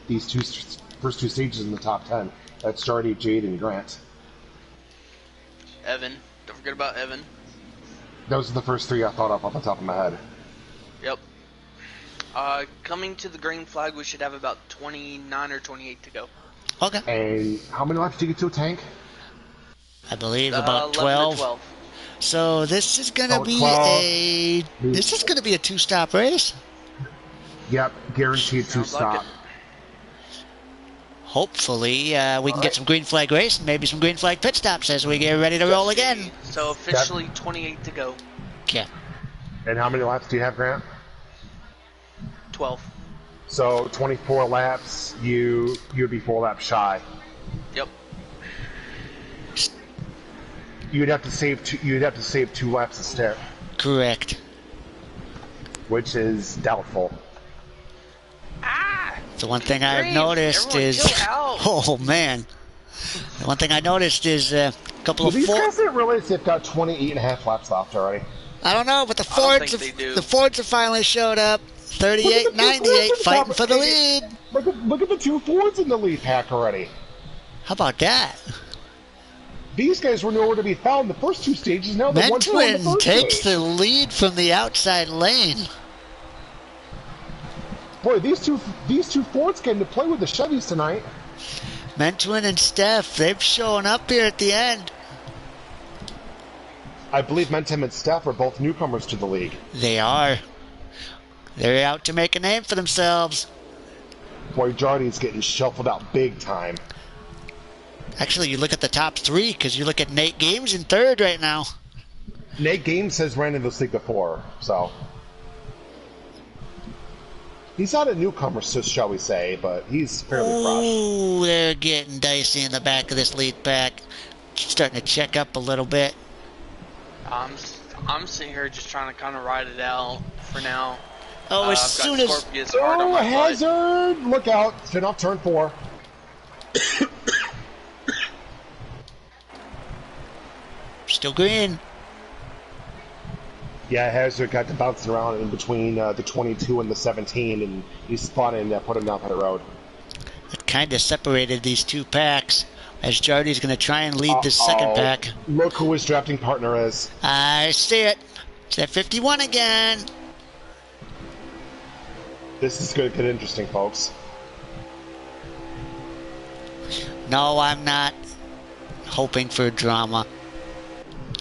these first 2 stages in the top 10. That's Jardy, Jade, and Grant. Evan, don't forget about Evan. Those are the first 3 I thought of off the top of my head. Yep. Coming to the green flag, we should have about 29 or 28 to go. Okay. And how many laps do you get to a tank? I believe about 12. So this is going to be a 2-stop race. Yep, guaranteed 2-stop. Like Hopefully, we can get some green flag race and maybe some green flag pit stops as we get ready to roll again. So officially 28 to go. Yeah. And how many laps do you have, Grant? 12. So 24 laps, you'd be 4 laps shy. Yep. You'd have to save 2 laps of step. Correct. Which is doubtful. The one thing I've noticed is, oh man, the one thing I noticed is a couple of these guys didn't realize they've got 28.5 laps left already. I don't know, but the Fords have finally showed up. 38, 98, fighting for the lead. Look at the 2 Fords in the lead pack already. How about that? These guys were nowhere to be found the first two stages. Now they're one in the Mentwin first takes stage. the lead from the outside lane. Boy, these two Fords came to play with the Chevys tonight. Mentwin and Steph, they've shown up here at the end. I believe Mentum and Steph are both newcomers to the league. They are. They're out to make a name for themselves. Boy, Jardy's getting shuffled out big time. Actually, you look at the top three, because you look at Nate Games in third right now. Nate Games has ran in this league before, so... He's not a newcomer, shall we say, but he's fairly fresh. Ooh, they're getting dicey in the back of this lead pack. Starting to check up a little bit. I'm sitting here just trying to kind of ride it out for now. Oh, as soon as... Scorpius hard on Oh, my hazard! butt. Look out. Spin off turn 4. Still green. Yeah, Hazard got to bouncing around in between the 22 and the 17, and he spun and put him down the road. It kind of separated these two packs, as Jardy's going to try and lead this second pack. Look who his drafting partner is. I see it. It's at 51 again. This is going to get interesting, folks. No, I'm not hoping for drama.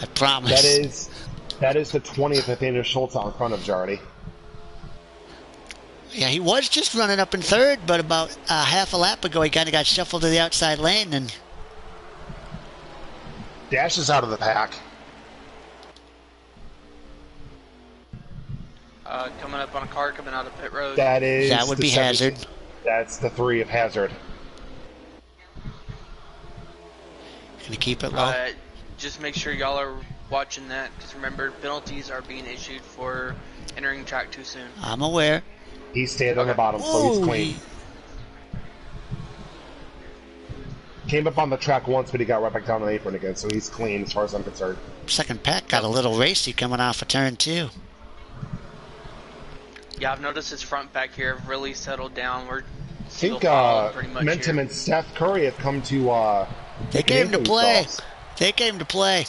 I promise. That is the 20th Nathaniel Schultz out in front of Jardy. Yeah, he was just running up in third, but about half a lap ago he kind of got shuffled to the outside lane. And Dash is out of the pack. Coming up on a car coming out of pit road. That would be Hazard. That's the 3 of Hazard. Gonna keep it low. Just make sure y'all are watching that, because remember, penalties are being issued for entering track too soon. I'm aware. He stayed on the bottom, so he's clean. Came up on the track once, but he got right back down on the apron again, so he's clean as far as I'm concerned. Second pack got a little racy coming off a turn 2. Yeah, I've noticed his front back here have really settled down. We're I think Mentum and Steph Curry have come to They came to play. They came to play.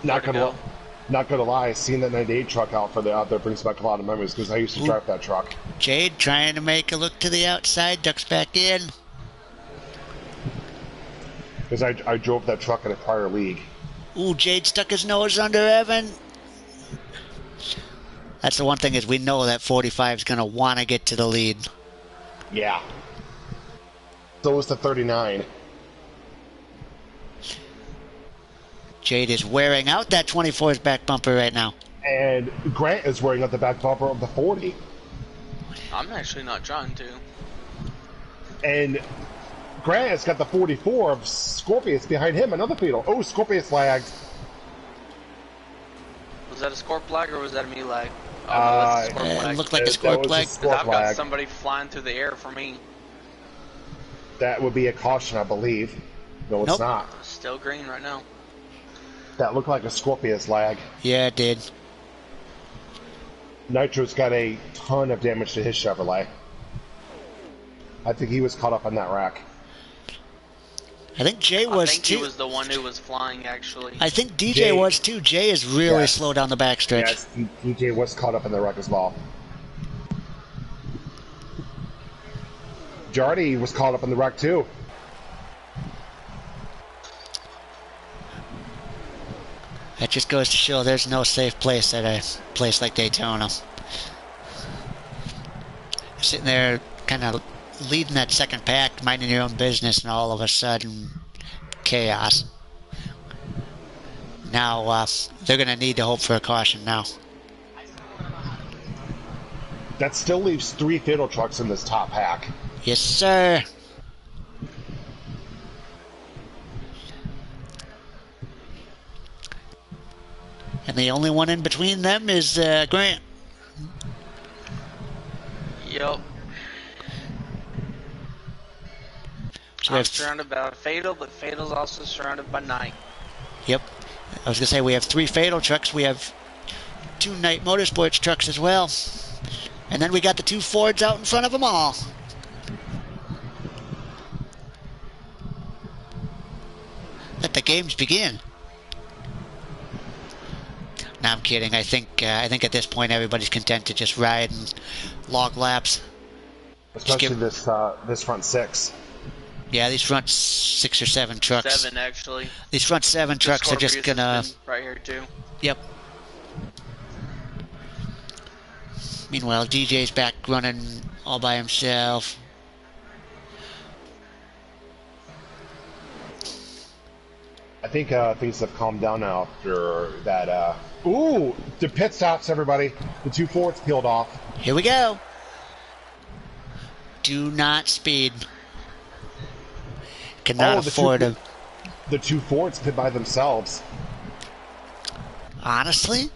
Not gonna lie, seeing that 98 truck out there brings back a lot of memories, because I used to drive that truck. Jade trying to make a look to the outside, ducks back in. Because I drove that truck in a prior league. Ooh, Jade stuck his nose under Evan. That's the one thing, is we know that 45 is going to want to get to the lead. Yeah. So is the 39. Jade is wearing out that 24's back bumper right now. And Grant is wearing out the back bumper of the 40. I'm actually not trying to. And Grant has got the 44 of Scorpius behind him, another Beetle. Oh, Scorpius lagged. Was that a Scorp lag or was that a me lag? Oh, no, that's a Scorp lag. It looked like a Scorp lag. I've got somebody flying through the air for me. That would be a caution, I believe. No, it's not. Still green right now. That looked like a Scorpius lag. Yeah, it did. Nitro's got a ton of damage to his Chevrolet. I think he was caught up on that rack. I think Jay was I think too. he was the one who was flying, actually. I think DJ was too. Jay is really slow down the backstretch. Yes, DJ was caught up in the wreck as well. Jardy was caught up in the wreck too. That just goes to show there's no safe place at a place like Daytona. Sitting there kind of leading that second pack, minding your own business, and all of a sudden, chaos. Now, they're going to need to hope for a caution now. That still leaves 3 fatal trucks in this top pack. Yes, sir. And the only one in between them is Grant. Yep. So I'm surrounded by Fatal, but Fatal's also surrounded by Night. Yep. I was going to say, we have 3 Fatal trucks. We have 2 Night Motorsports trucks as well. And then we got the 2 Fords out in front of them all. Let the games begin. No, I'm kidding. I think at this point everybody's content to just ride and log laps. Especially this front six. Yeah, these front 6 or 7 trucks. 7 actually. These front 7 trucks are just gonna. Right here too. Yep. Meanwhile, DJ's back running all by himself. I think things have calmed down now after that. Ooh, the pit stops, everybody. The 2 Fords peeled off. Here we go. Do not speed. Cannot afford them. The 2 Fords pit by themselves. Honestly,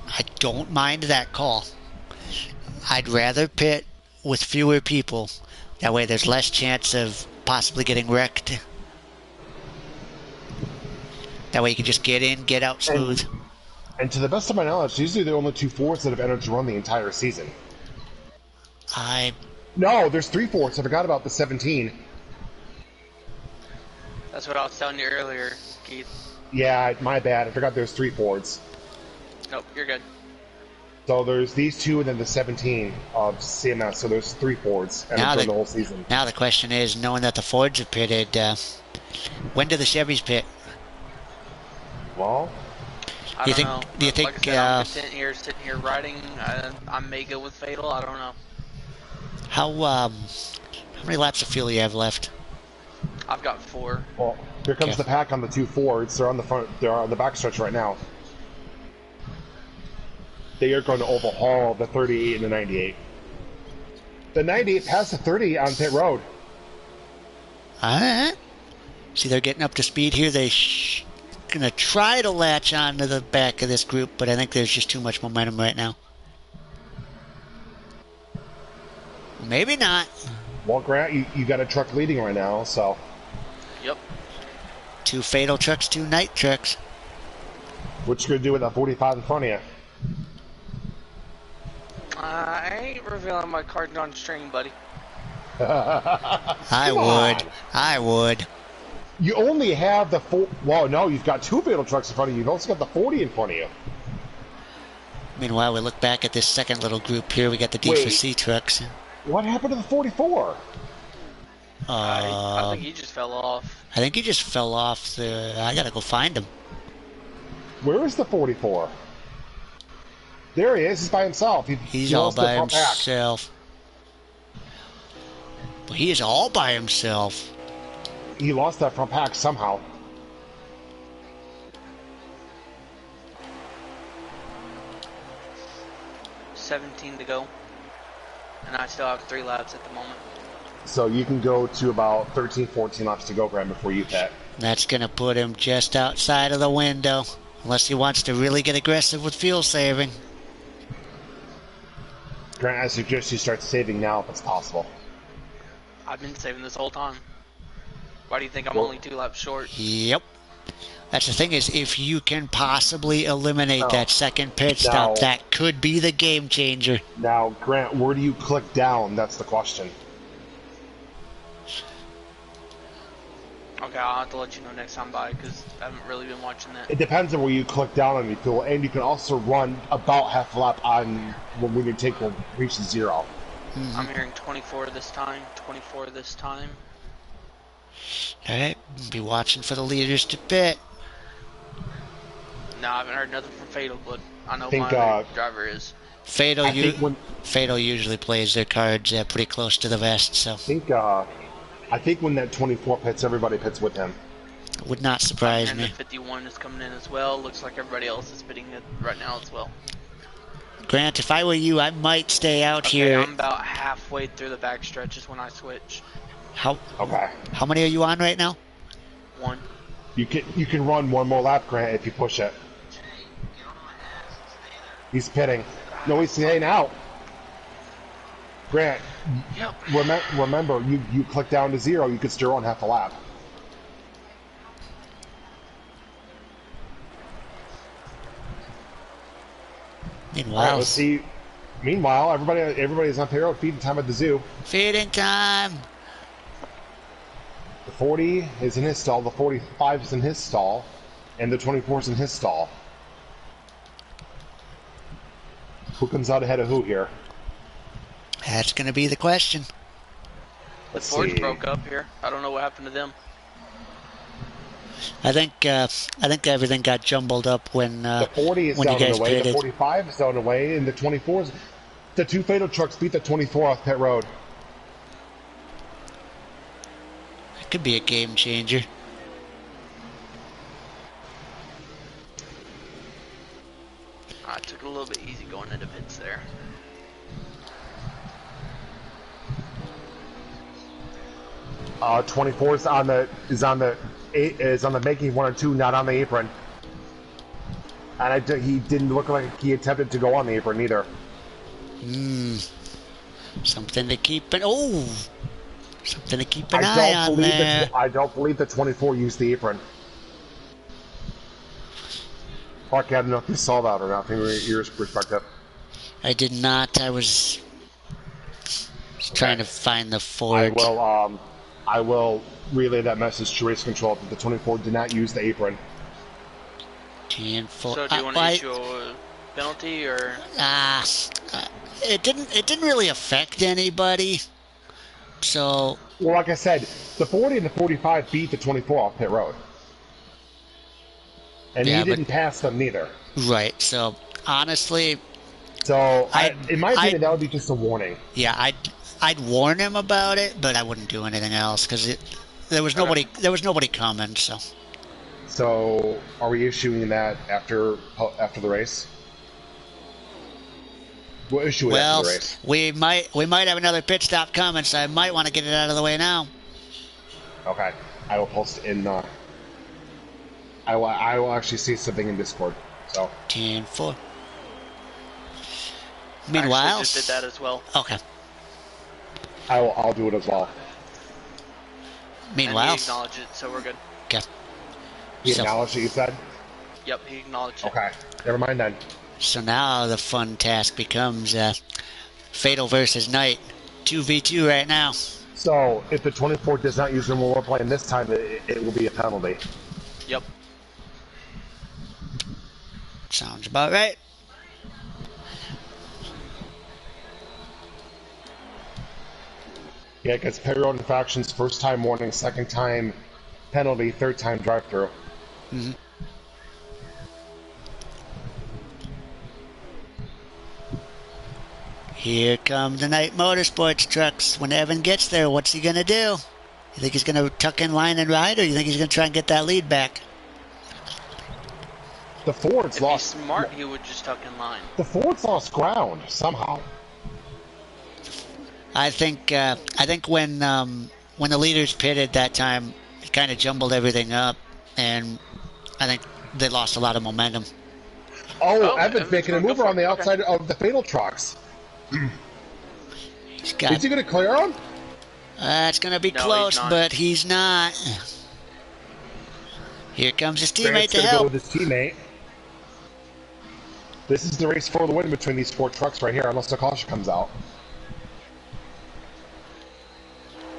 I don't mind that call. I'd rather pit with fewer people. That way there's less chance of possibly getting wrecked. That way you can just get in, get out smooth. And to the best of my knowledge, these are the only 2 Fords that have entered to run the entire season. No, there's 3 Fords. I forgot about the 17. That's what I was telling you earlier, Keith. Yeah, my bad. I forgot there's 3 Fords. Nope, you're good. So there's these 2 and then the 17 of CMS. So there's 3 Fords entered the whole season. Now the question is, knowing that the Fords have pitted, when do the Chevys pit? Well, I don't know. Do you think? Like I said, I'm sitting here riding. I may go with Fatal. I don't know. How many laps of fuel do you have left? I've got 4. Well, here comes the pack on the 2 Fords. They're on the front. They're on the backstretch right now. They are going to overhaul the 38 and the 98. The 98 passed the 30 on pit road. Alright. See, they're getting up to speed here. They're gonna try to latch on to the back of this group, but I think there's just too much momentum right now. Maybe not. Well, Grant, you got a truck leading right now, so. Yep. 2 Fatal trucks, 2 Night trucks. What you gonna do with that 45 in front of you? I ain't revealing my card on stream, buddy. I would. You only have the 4. Well, no, you've got 2 Fatal trucks in front of you. You've also got the 40 in front of you. Meanwhile, we look back at this second little group here. We got the D4C trucks. What happened to the 44? I think he just fell off. I think he just fell off. I gotta go find him. Where is the 44? There he is. He's by himself. He's all by himself. But he is all by himself. He lost that front pack somehow. $17 to go. And I still have 3 laps at the moment. So you can go to about 13, 14 laps to go, Graham, before you pit. That's going to put him just outside of the window. Unless he wants to really get aggressive with fuel saving. Grant, I suggest you start saving now if it's possible. I've been saving this whole time. Why do you think I'm only 2 laps short? Yep. That's the thing is, if you can possibly eliminate that second pit stop, that could be the game changer. Now, Grant, where do you click down? That's the question. Okay, I'll have to let you know next time by, because I haven't really been watching that. It depends on where you click down on the fuel, and you can also run about half a lap on when your tank will reach 0. Mm-hmm. I'm hearing 24 this time, 24 this time. Alright, be watching for the leaders to pit. No, I haven't heard nothing from Fatal, but I know my driver is. Fatal usually plays their cards pretty close to the vest, so. I think when that 24 pits, everybody pits with him. Would not surprise and me. The 51 is coming in as well. Looks like everybody else is pitting it right now as well. Grant, if I were you, I might stay out here. I'm about halfway through the back stretches when I switch. How many are you on right now? 1. You can run 1 more lap, Grant, if you push it. He's pitting. No, he's staying out. Grant, remember, you click down to 0, you can still run half a lap. Meanwhile, all right, let's see. Meanwhile, everybody's on payroll feeding time at the zoo. Feeding time. The 40 is in his stall, the 45 is in his stall, and the 24 is in his stall. Who comes out ahead of who here? That's going to be the question. The Fords broke up here. I don't know what happened to them. I think everything got jumbled up when the 40 is when down you and guys away, pitted. the 45 is down and away, and the 24s. The two fatal trucks beat the 24 off pit road. It could be a game changer. I took it a little bit easy going into pits there. Uh, 24 is on the making 1 or 2, not on the apron. And he didn't look like he attempted to go on the apron either. Something to keep an something to keep an eye on there. I don't believe the 24 used the apron. Mark, I don't know if you saw that or not from your perspective. I did not. I was trying to find the Ford. I will relay that message to race control that the 24 did not use the apron. So do you want to issue a penalty or? It didn't really affect anybody. So. Well, like I said, the 40 and the 45 beat the 24 off pit road. And he didn't pass them neither. Right, so honestly... So, in my opinion, that would be just a warning. Yeah, I'd warn him about it, but I wouldn't do anything else, because there was nobody coming, so... So, are we issuing that after the race? We'll issue it after the race. we might have another pit stop coming, so I might want to get it out of the way now. Okay, I will post it in... I will actually see something in Discord. So 10-4. Meanwhile, I just did that as well. Okay. I'll do it as well. Meanwhile, and he acknowledged it, so we're good. Okay. He acknowledged it, you said? Yep, he acknowledged it. Okay, never mind then. So now the fun task becomes Fatal versus Knight, 2v2 right now. So if the 24 does not use them when we're playing this time, it will be a penalty. Yep. Sounds about right. Yeah, because pit road infractions, first time warning, second time penalty, third time drive-through. Mm-hmm. Here come the Knight Motorsports trucks. When Evan gets there, what's he going to do? You think he's going to tuck in line and ride, or you think he's going to try and get that lead back? The Ford's lost. If he's smart, he would just tuck in line. The Ford's lost ground somehow. I think when the leaders pitted that time, it kind of jumbled everything up, and I think they lost a lot of momentum. Oh, Evan's making a mover on the outside of the fatal trucks. Is he going to clear him? It's going to be close, but he's not. Here comes his teammate to help. Go with his teammate. This is the race for the win between these 4 trucks right here, unless the caution comes out.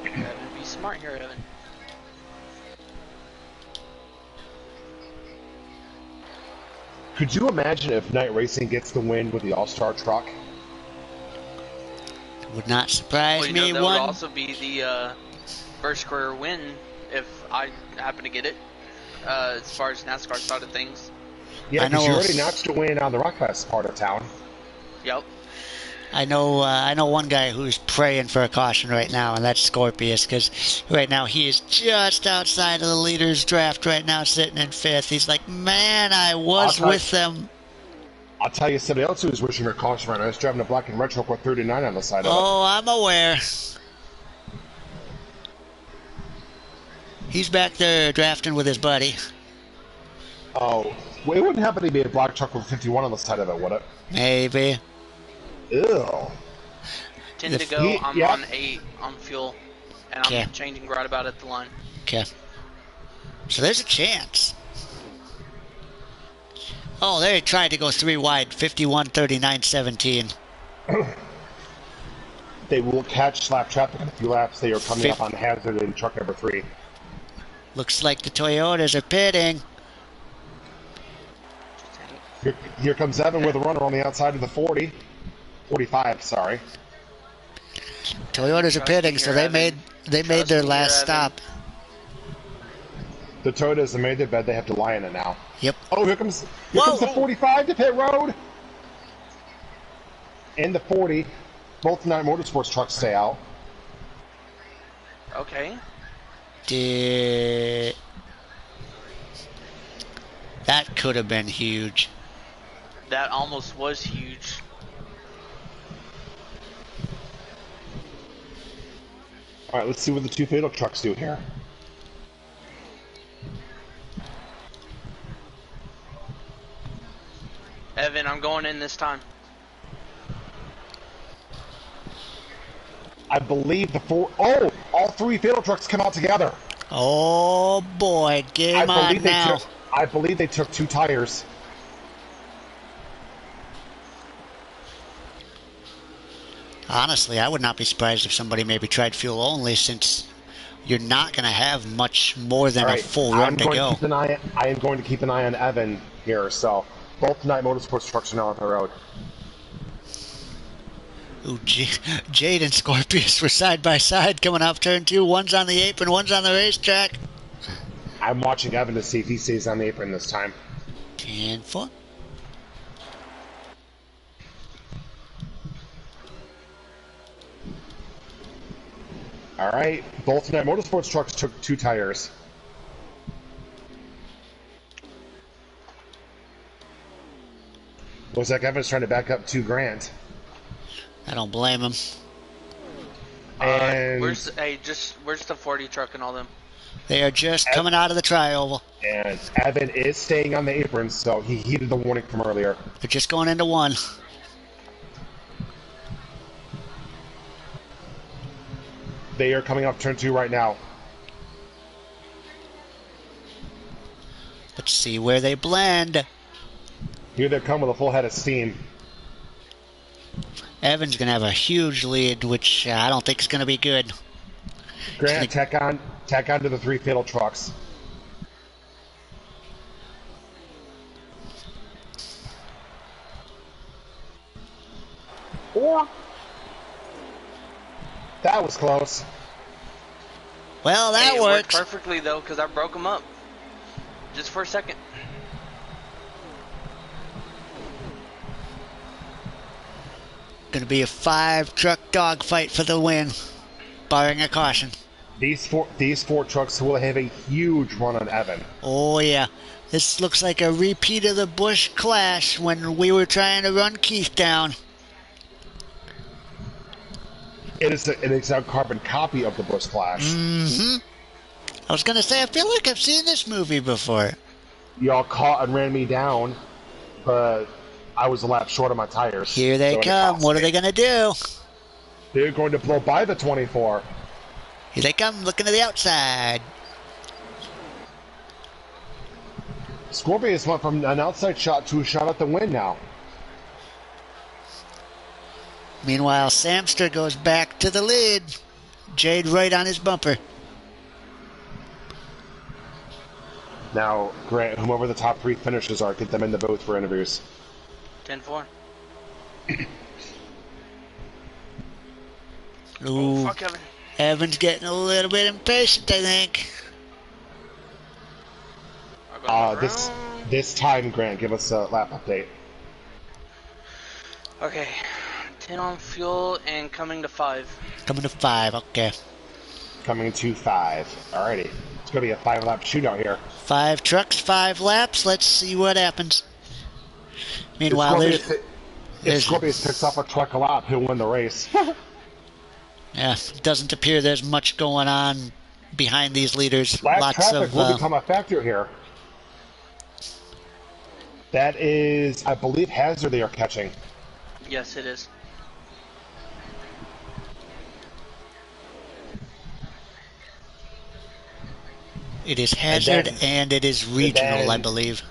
Evan, be smart here, Evan. Could you imagine if Knight Racing gets the win with the All-Star truck? Would not surprise me that one. would also be the first career win if I happen to get it, as far as NASCAR side of things. Yeah, because you already notched a win on the Rockfest part of town. Yep. I know one guy who's praying for a caution right now, and that's Scorpius, because right now he is just outside of the leaders draft right now, sitting in 5th. He's like, man, I was with them. I'll tell you somebody else who's wishing for a caution right now. He's driving a black and retro with 39 on the side of it. Oh, I'm aware. He's back there drafting with his buddy. Oh, well, it wouldn't happen to be a black truck with 51 on the side of it, would it? Maybe. Ew. 10 to go. I'm on 8 on fuel, and I'm changing right about at the line. Okay. So there's a chance. Oh, they tried to go 3 wide, 51, 39, 17. They will catch slap traffic in a few laps. They are coming up on hazard in truck number 3. Looks like the Toyotas are pitting. Here comes Evan with a runner on the outside of the 40. 45, sorry. Toyotas are pitting, so they made their last stop. The Toyotas have made their bed. They have to lie in it now. Yep. Oh, here comes the 45 to pit road. And the 40. Both Night Motorsports trucks stay out. Okay. That could have been huge. That almost was huge. All right, let's see what the two fatal trucks do here. Evan, I'm going in this time. I believe all three fatal trucks come out together. Oh boy, game on now. I believe they took 2 tires. Honestly, I would not be surprised if somebody maybe tried fuel only, since you're not going to have much more than a full run to go. I am going to keep an eye on Evan here, so both Night Motorsports trucks are now on the road. Ooh, Jade and Scorpius were side by side coming off turn 2. One's on the apron, one's on the racetrack. I'm watching Evan to see if he stays on the apron this time. 10-4. All right, both Night Motorsports trucks took 2 tires. Looks like Evan's trying to back up 2 Grant. I don't blame him. And where's the 40 truck and all them? They are just coming out of the tri-oval. And Evan is staying on the apron, so he heeded the warning from earlier. They're just going into 1. They are coming off turn 2 right now. Let's see where they blend. Here they come with a full head of steam. Evan's going to have a huge lead, which I don't think is going to be good. Grant, tack on to the 3 fatal trucks. Or that was close. Well, that it works. Worked perfectly though, because I broke them up just for a second. Going to be a 5-truck dogfight for the win, barring a caution. These four trucks will have a huge run on Evan. Oh yeah, this looks like a repeat of the Busch Clash when we were trying to run Keith down. It is a carbon copy of the Busch Clash. Mm-hmm. I was going to say, I feel like I've seen this movie before. Y'all caught and ran me down, but I was a lap short of my tires. Here they come. What are they going to do? They're going to blow by the 24. Here they come, looking to the outside. Scorpius went from an outside shot to a shot at the win now. Meanwhile, Samster goes back to the lead. Jade right on his bumper. Now, Grant, whomever the top 3 finishers are, get them in the booth for interviews. 10-4. Ooh, oh, fuck Evan. Evan's getting a little bit impatient, I think. This time, Grant, give us a lap update. Okay, 10 on fuel and coming to 5. Coming to 5, okay. Coming to 5. Alrighty. It's going to be a 5-lap shootout here. 5 trucks, 5 laps. Let's see what happens. Meanwhile, if Scorpius picks up a truck a lap, he'll win the race. Yeah, it doesn't appear there's much going on behind these leaders. Lap traffic will become a factor here. That is, I believe, Hazard they are catching. Yes, it is. It is Hazard and it is regional, I believe.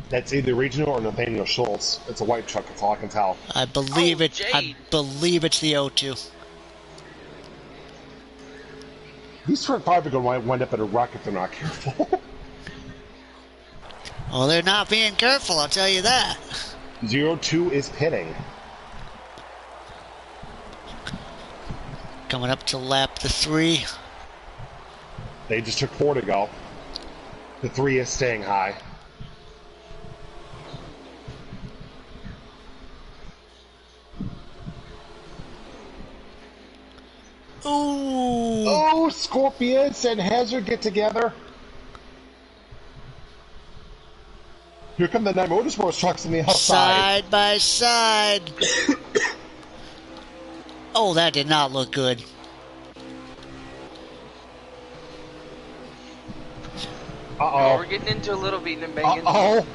That's either regional or Nathaniel Schultz. It's a white truck, that's all I can tell. I believe it's the O2. These front five are going to wind up at a wreck if they're not careful. Well, they're not being careful, I'll tell you that. 0-2 is pitting. Coming up to lap the 3. They just took 4 to go. The 3 is staying high. Ooh. Oh, Scorpius and Hazard get together. Here come the Night Motorsports trucks on the outside. Side by side. Oh, that did not look good. Uh-oh. We're getting into a little beating and banging. Uh-oh.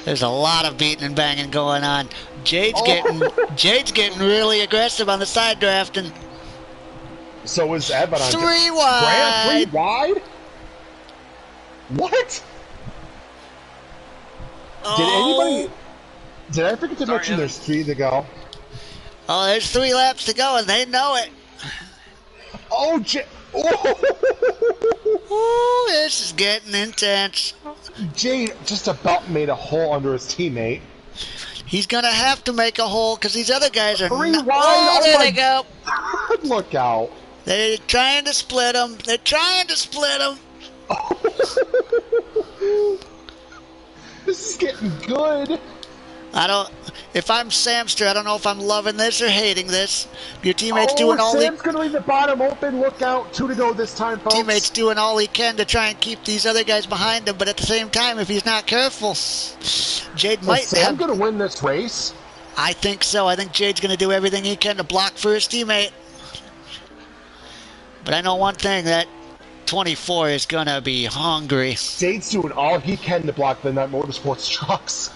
There's a lot of beating and banging going on. Jade's getting really aggressive on the side drafting. So is Evan on 3 wide. Grant 3 wide? What? Oh. Did I forget to mention Evan. there's 3 to go? Oh, there's 3 laps to go, and they know it. Oh, Ooh, this is getting intense. Jade just about made a hole under his teammate. He's going to have to make a hole because these other guys are 3 not. wide. Oh, there they my go. God, look out. They're trying to split them. They're trying to split them. This is getting good. If I'm Samster, I don't know if I'm loving this or hating this. Your teammate's doing all Sam's going to leave the bottom open. Look out. 2 to go this time, folks. Teammate's doing all he can to try and keep these other guys behind him, but at the same time, if he's not careful, Jade might Is Sam have. going to win this race? I think so. I think Jade's going to do everything he can to block for his teammate. But I know one thing, that 24 is going to be hungry. Jade's doing all he can to block the Night Motorsports trucks.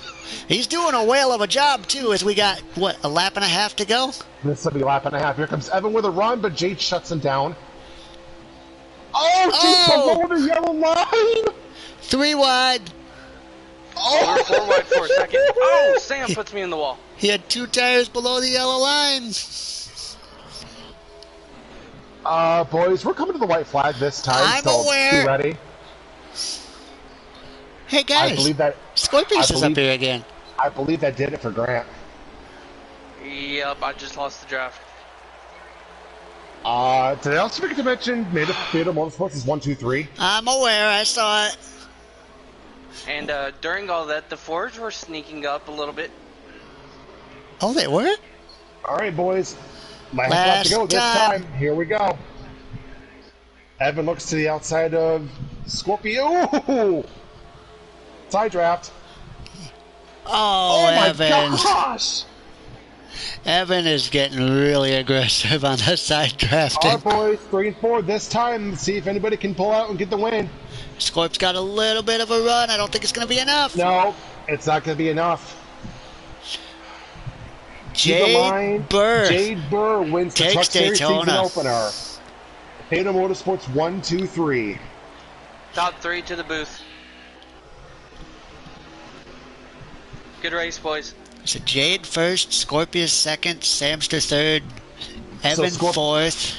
He's doing a whale of a job, too, as we got, a lap and a half to go? This will be a lap and a half. Here comes Evan with a run, but Jade shuts him down. Oh, Jade's below the yellow line! 3 wide. We're 4 wide for a second. Oh, Sam puts me in the wall. He had 2 tires below the yellow line. Boys, we're coming to the white flag this time, I'm so aware. be ready. Hey, guys. I believe that Scorpius is up here again. I believe that did it for Grant. Yep, I just lost the draft. Did I also forget to mention Meta Motorsports is 1, 2, 3? I'm aware. I saw it. And during all that, the Fords were sneaking up a little bit. Oh, they were? All right, boys. Last lap to go this time. Here we go. Evan looks to the outside of Scorpio. Side draft. Oh, my Evan. gosh! Evan is getting really aggressive on the side drafting. Our boys, 3 and 4 this time. Let's see if anybody can pull out and get the win. Scorp's got a little bit of a run. I don't think it's going to be enough. No, it's not going to be enough. Jade Burr. Jade Burr wins the Truck Series season Daytona. opener. Daytona Motorsports 1, 2, 3. Top 3 to the booth. Good race, boys. So Jade first, Scorpius second, Samster third, Evan fourth,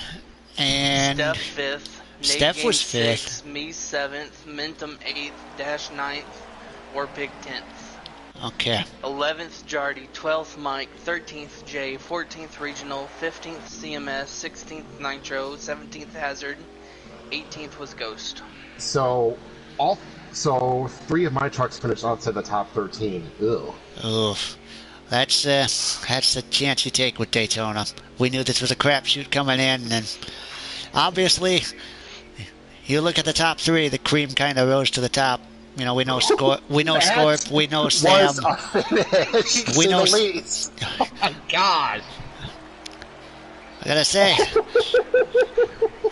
and Steph fifth. Nate Steph was Gaines fifth. sixth, me seventh, Mintum eighth, Dash ninth, Warpig 10th. Okay. 11th Jardy, 12th Mike, 13th Jay, 14th Regional, 15th CMS, 16th Nitro, 17th Hazard, 18th was Ghost. So 3 of my trucks finished outside the top 13. Ew. Oof. That's the chance you take with Daytona. We knew this was a crapshoot coming in, and obviously, you look at the top 3, the cream kind of rose to the top. You know, we know Scorp, we know Sam. Was a finish, We to know the least. Oh my god. I gotta say,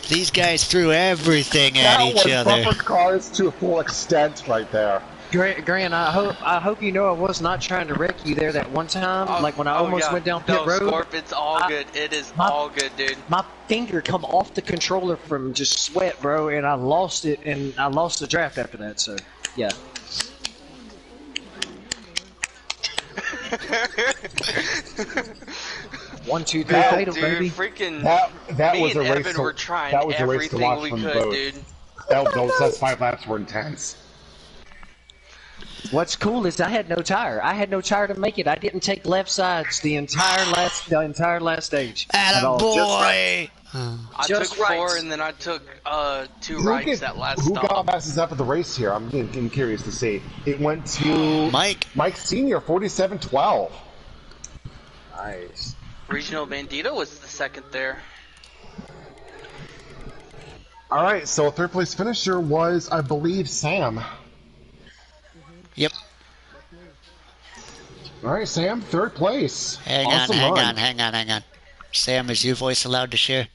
these guys threw everything at each other. That was bumper cars to a full extent right there. Grant, I hope you know I was not trying to wreck you there that one time. Like when I almost went down pit road. Scorp, it's all good. It is all good, dude. My finger come off the controller from just sweat, bro, and I lost it, and I lost the draft after that. So, yeah. 1, 2, 3, That- fatal, Dude, baby. freaking That me was and a race. Evan were trying that was a race to everything watch we from could, both. dude. Those 5 laps were intense. What's cool is I had no tire. I had no tire to make it. I didn't take left sides the entire last stage. At all. Just right. Attaboy! I Just took 4 rights. and then I took 2 rights that last Who stop. got fastest up at the race here? I'm getting curious to see. It went to Mike. Mike Senior, 47-12. Nice. Regional Bandito was the second there. All right, so third place finisher was, I believe, Sam. Yep. All right, Sam, third place. Hang Awesome run. on. Sam, is your voice allowed to share?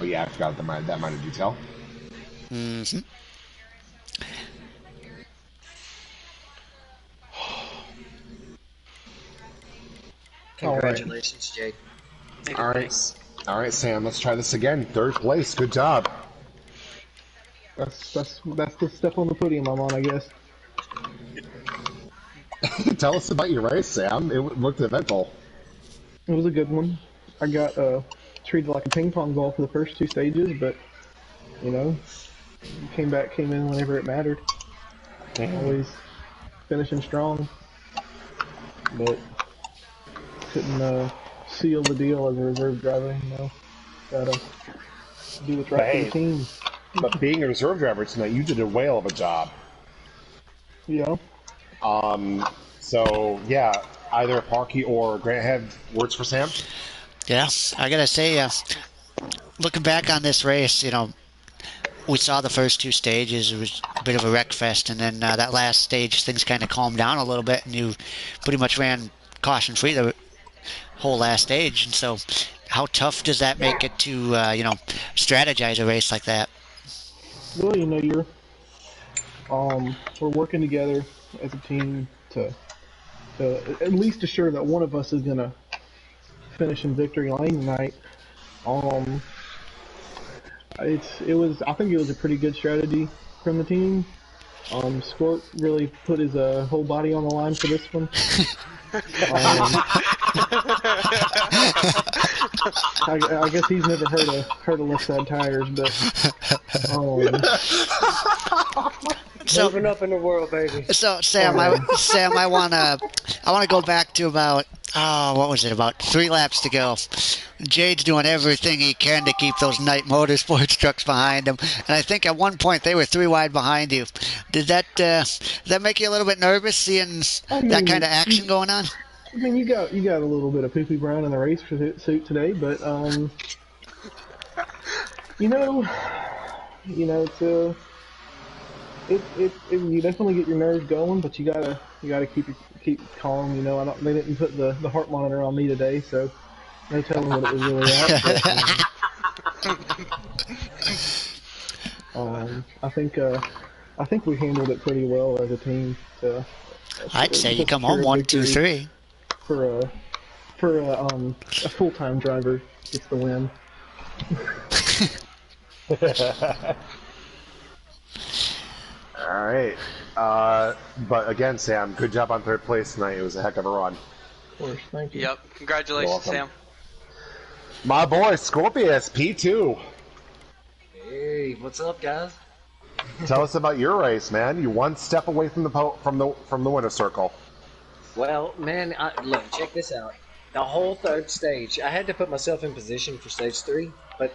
Oh yeah, I forgot that minor detail. Mm-hmm. Congratulations, Jade. All right, Sam. Let's try this again. Third place. Good job. That's the step on the podium I'm on, I guess. Tell us about your race, Sam. It looked eventful. It was a good one. I got treated like a ping pong ball for the first 2 stages, but you know, came in whenever it mattered. Always finishing strong, but couldn't seal the deal as a reserve driver. You know, gotta do what's right for the team. But being a reserve driver tonight, you did a whale of a job. Yeah. So yeah, either Parky or Grant have words for Sam. Yeah, I gotta say, looking back on this race, you know, we saw the first 2 stages. It was a bit of a wreck fest, and then that last stage, things kind of calmed down a little bit, and you pretty much ran caution free the whole last stage. And so, how tough does that make it to, you know, strategize a race like that? Well, you know, we're working together as a team to at least assure that one of us is gonna finish in victory lane tonight. I think it was a pretty good strategy from the team. Squirt really put his whole body on the line for this one. I guess he's never heard of left side tires, but So, Moving up in the world, baby. So Sam, I wanna go back to about what was it, about 3 laps to go. Jade's doing everything he can to keep those Knight Motorsports trucks behind him, and I think at one point they were 3 wide behind you. Did that make you a little bit nervous seeing that kind of action going on? I mean, you got a little bit of poopy brown in the race suit today, but you know, it's you definitely get your nerves going, but you gotta keep calm. You know, they didn't put the heart monitor on me today, so no telling what it was really at. But, I think we handled it pretty well as a team. I'd say you come home 1, 2, 3. For a full-time driver gets the win. All right. But again, Sam, good job on third place tonight. It was a heck of a run. Of course, thank you. Yep, congratulations, Sam. My boy, Scorpius, P2. Hey, what's up, guys? Tell us about your race, man. You 1 step away from the winner's circle. Well, man, look, check this out. The whole third stage, I had to put myself in position for stage 3, but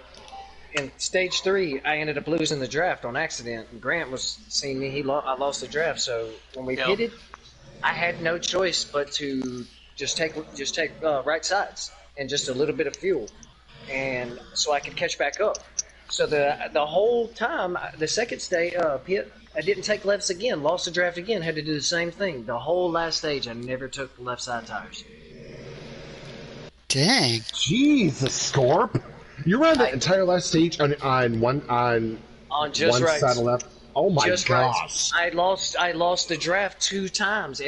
in stage 3, I ended up losing the draft on accident. And Grant was seeing me; I lost the draft. So when we pitted, I had no choice but to just take right sides and just a little bit of fuel, and so I could catch back up. So the whole time, the second stage pit, I didn't take lefts again. Lost the draft again. Had to do the same thing. The whole last stage, I never took left side tires. Dang. Jesus, Scorp. You ran the entire last stage on just one right side of left. Oh my just gosh! Right. I lost the draft 2 times.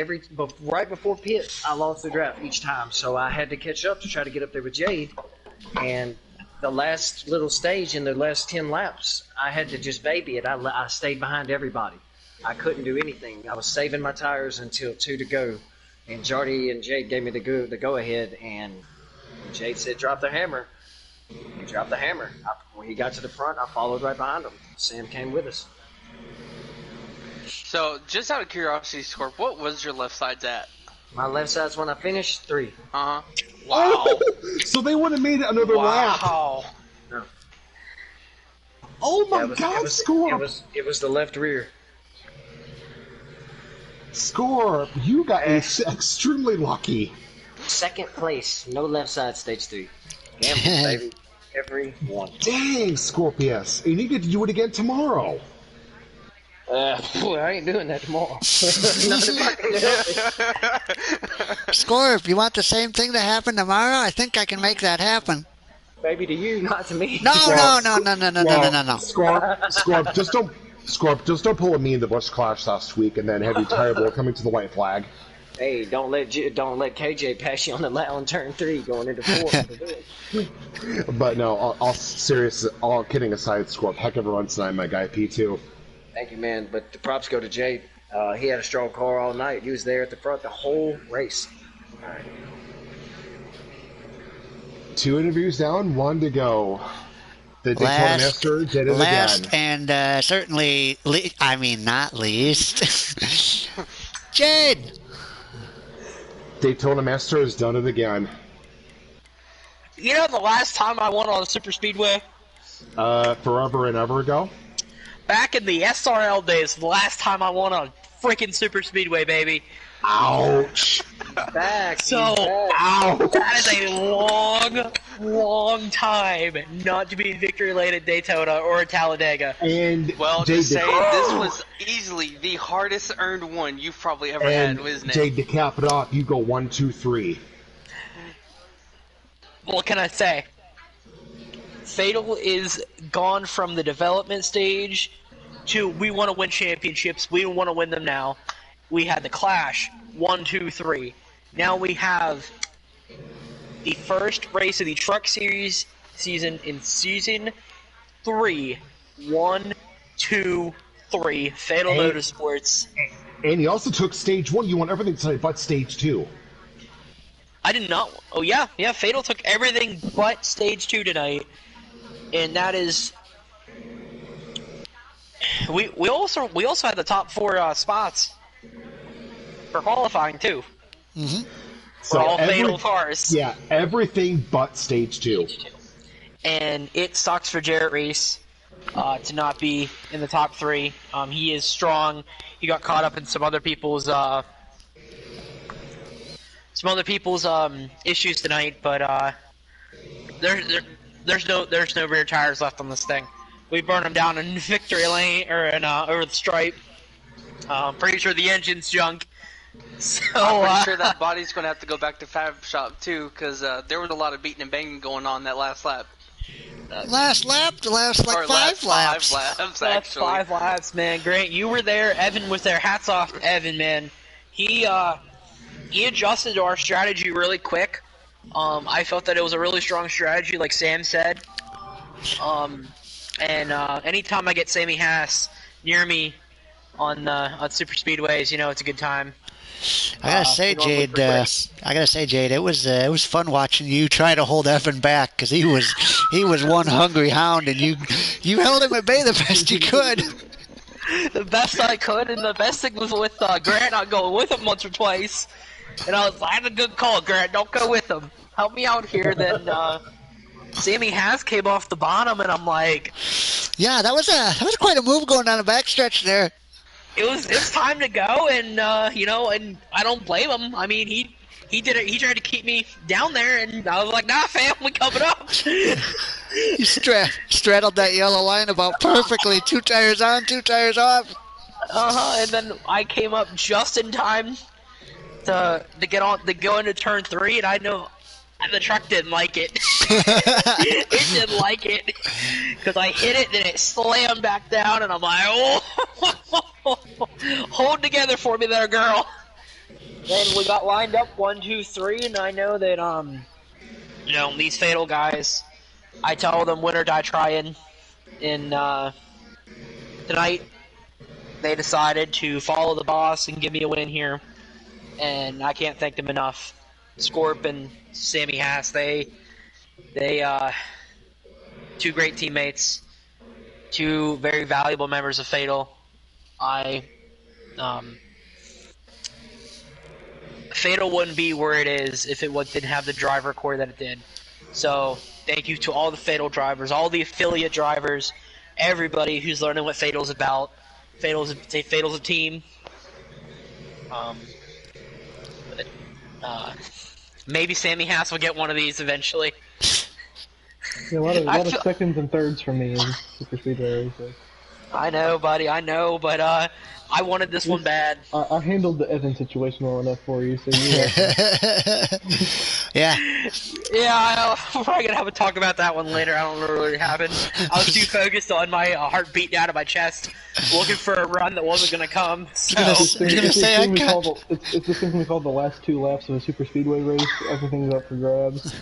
Right before pit, I lost the draft each time. So I had to catch up to try to get up there with Jade. And the last little stage in the last 10 laps, I had to just baby it. I stayed behind everybody. I couldn't do anything. I was saving my tires until 2 to go, And Jordy and Jade gave me the go ahead, and Jade said, "Drop the hammer." He dropped the hammer. When he got to the front, I followed right behind him. Sam came with us. So, just out of curiosity, Scorp, what was your left side's at? My left side's when I finished 3. Uh-huh. Wow. So they would have made it another lap. Wow. No. Oh my God, Scorp! It was the left rear. Scorp, you got extremely lucky. Second place, no left side, stage 3. Gamble, baby. Every one. Dang, Scorpius. You need to do it again tomorrow. I ain't doing that tomorrow. Not if I can help it. Scorp, you want the same thing to happen tomorrow? I think I can make that happen. Baby, to you, not to me. No. Scorp, just don't pull a me in the bush clash last week and then have you terrible coming to the white flag. Hey, don't let KJ pass you on turn 3 going into 4. But no, all kidding aside, Scorp, heck of a run tonight, my guy P2. Thank you, man. But the props go to Jade. He had a strong car all night. He was there at the front the whole race. All right. 2 interviews down, 1 to go. The Daytona Master did it last again. And certainly, not least, Jade. Daytona Master has done it again. You know the last time I won on a super speedway? Forever and ever ago? Back in the SRL days, the last time I won on a freaking super speedway, baby. Ouch! That is a long time not to be in victory lane at Daytona or at Talladega. And well, to say this was easily the hardest earned one you've probably ever had, wasn't it? Jade, to cap it off, you go 1, 2, 3. What can I say? Fatal is gone from the development stage to we want to win championships, we want to win them now. We had the Clash, 1, 2, 3. Now we have the first race of the Truck Series season in Season 3. 1, 2, 3. Fatal Motorsports. And he also took Stage 1. You won everything tonight but Stage 2. I did not. Oh, yeah. Yeah, Fatal took everything but Stage 2 tonight. And that is... We also had the top 4 spots for qualifying, too. Mm-hmm. For all Fatal cars. Yeah, everything but Stage 2. And it sucks for Jarrett Reese to not be in the top 3. He is strong. He got caught up in some other people's issues tonight, but there's no rear tires left on this thing. We burned them down in victory lane or in over the stripe. Pretty sure the engine's junk. So I'm pretty sure that body's going to have to go back to Fab Shop too, because there was a lot of beating and banging going on that last lap. Last lap? The last, like, 5 laps. 5 laps, Last 5 laps, man. Grant, you were there. Evan was there. Hats off to Evan, man. He adjusted to our strategy really quick. I felt that it was a really strong strategy, like Sam said. And anytime I get Sammy Haas near me on super speedways, you know it's a good time. I gotta say, Jade, it was fun watching you try to hold Evan back because he was one hungry hound, and you held him at bay the best you could. The best I could, and the best thing was with Grant not going with him once or twice. And I was like, "That's a good call, Grant. Don't go with him. Help me out here." Then Sammy Haas came off the bottom, and I'm like, "Yeah, that was quite a move going down the backstretch there." It's time to go, and and I don't blame him. I mean, he did it. He tried to keep me down there, and I was like, "Nah, fam, we coming up." You straddled that yellow line about perfectly. 2 tires on, 2 tires off. And then I came up just in time to go into turn 3, and I know the truck didn't like it. It didn't like it because I hit it, then it slammed back down, and I'm like, "Oh, hold together for me there, girl." Then we got lined up 1, 2, 3, and I know that these Fatal guys, I tell them win or die trying. And tonight they decided to follow the boss and give me a win here. and I can't thank them enough. Scorp and Sammy Haas, they two great teammates, two very valuable members of Fatal. Fatal wouldn't be where it is if it didn't have the driver core that it did. So thank you to all the Fatal drivers, all the affiliate drivers, everybody who's learning what Fatal's about. Fatal's a team. Maybe Sammy Haas will get one of these eventually. Yeah, a lot of seconds and thirds for me in Super Speedway races. I know, buddy. I know, but I wanted this one bad. I handled the Evan situation well enough for you, so you. Yeah. Yeah, we're probably gonna have a talk about that one later. I don't know what really happened. I was too focused on my heart beating out of my chest, looking for a run that wasn't gonna come. So. It's this thing we call the last 2 laps of a Super Speedway race. Everything's up for grabs,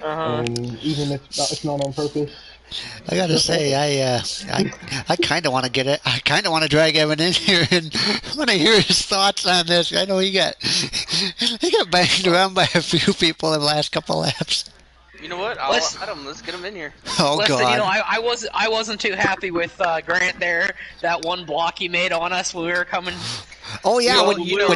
and even if it's not on purpose. I gotta say, I kind of want to get it. I kind of want to drag Evan in here and I want to hear his thoughts on this. I know he got banged around by a few people in the last couple laps. You know what? Let's get him in here. Oh, listen, God. You know, I wasn't too happy with Grant there. That one block he made on us when we were coming. Oh yeah.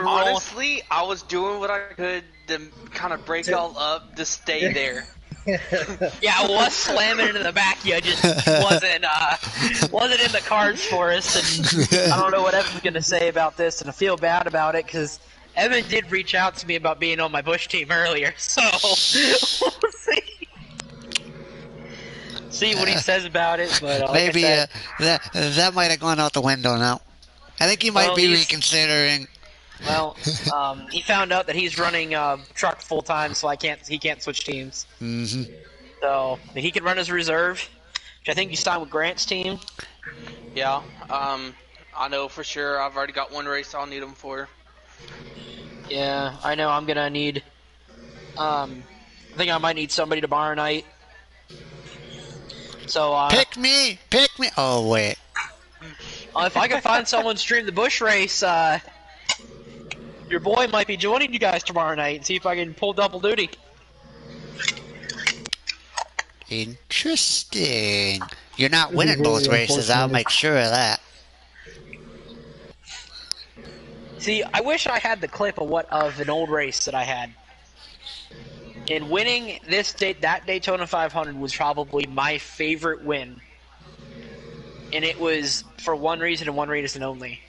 Honestly, I was doing what I could to kind of break y'all up to stay there. Yeah, I was slamming into the back. You just wasn't in the cards for us. And I don't know what Evan's gonna say about this, and I feel bad about it because Evan did reach out to me about being on my Bush team earlier. So we'll see what he says about it. But maybe like that might have gone out the window now. I think he might be reconsidering. Well, he found out that he's running truck full time, so he can't switch teams. Mm-hmm. So he can run as a reserve, which I think you signed with Grant's team. Yeah, I know for sure. I've already got one race I'll need him for. Yeah, I know. I'm gonna need. I think I might need somebody tomorrow night. So pick me. Oh wait. If I can find someone to stream the Bush race, your boy might be joining you guys tomorrow night and see if I can pull double duty. Interesting. You're not winning both races, I'll make sure of that. See, I wish I had the clip of an old race that I had. And winning that Daytona 500 was probably my favorite win. And it was for one reason and one reason only.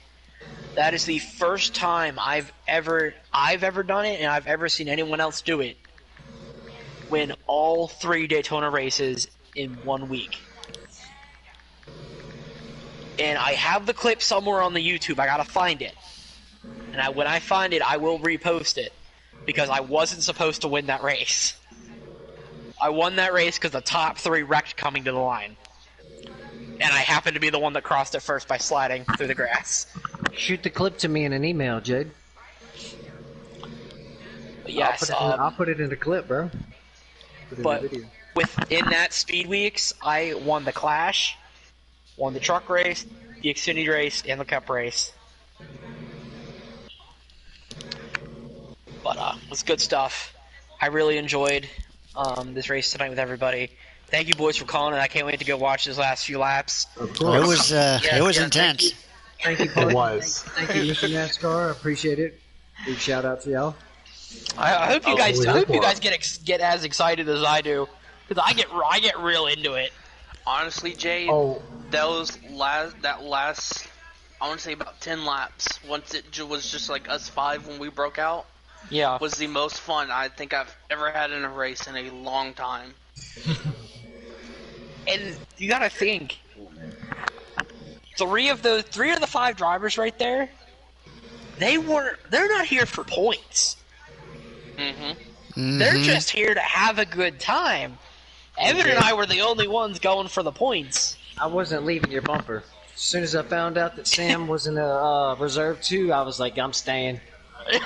That is the first time I've ever done it, and I've ever seen anyone else do it. Win all 3 Daytona races in 1 week. And I have the clip somewhere on the YouTube. I gotta find it. And when I find it, I will repost it. Because I wasn't supposed to win that race. I won that race because the top 3 wrecked coming to the line. And I happened to be the one that crossed it first by sliding through the grass. Shoot the clip to me in an email, Jade. But yes, I'll put it in the clip, bro. But within that Speed Weeks, I won the Clash, won the truck race, the Xfinity race, and the Cup race. But it was good stuff. I really enjoyed this race tonight with everybody. Thank you, boys, for calling, and I can't wait to go watch these last few laps. Of course. It was intense. Thank you, it was. Thank you, Mr. NASCAR. I appreciate it. Big shout out to y'all. I hope you guys. I hope you guys get as excited as I do, because I get real into it. Honestly, Jay, that last, I want to say about 10 laps. Once it was just like us 5 when we broke out. Yeah, was the most fun I think I've ever had in a race in a long time. And you gotta think, 3 of the 5 drivers right there, they're not here for points. Mm-hmm. They're just here to have a good time. Evan and I were the only ones going for the points. I wasn't leaving your bumper. As soon as I found out that Sam was in a reserve 2, I was like, I'm staying.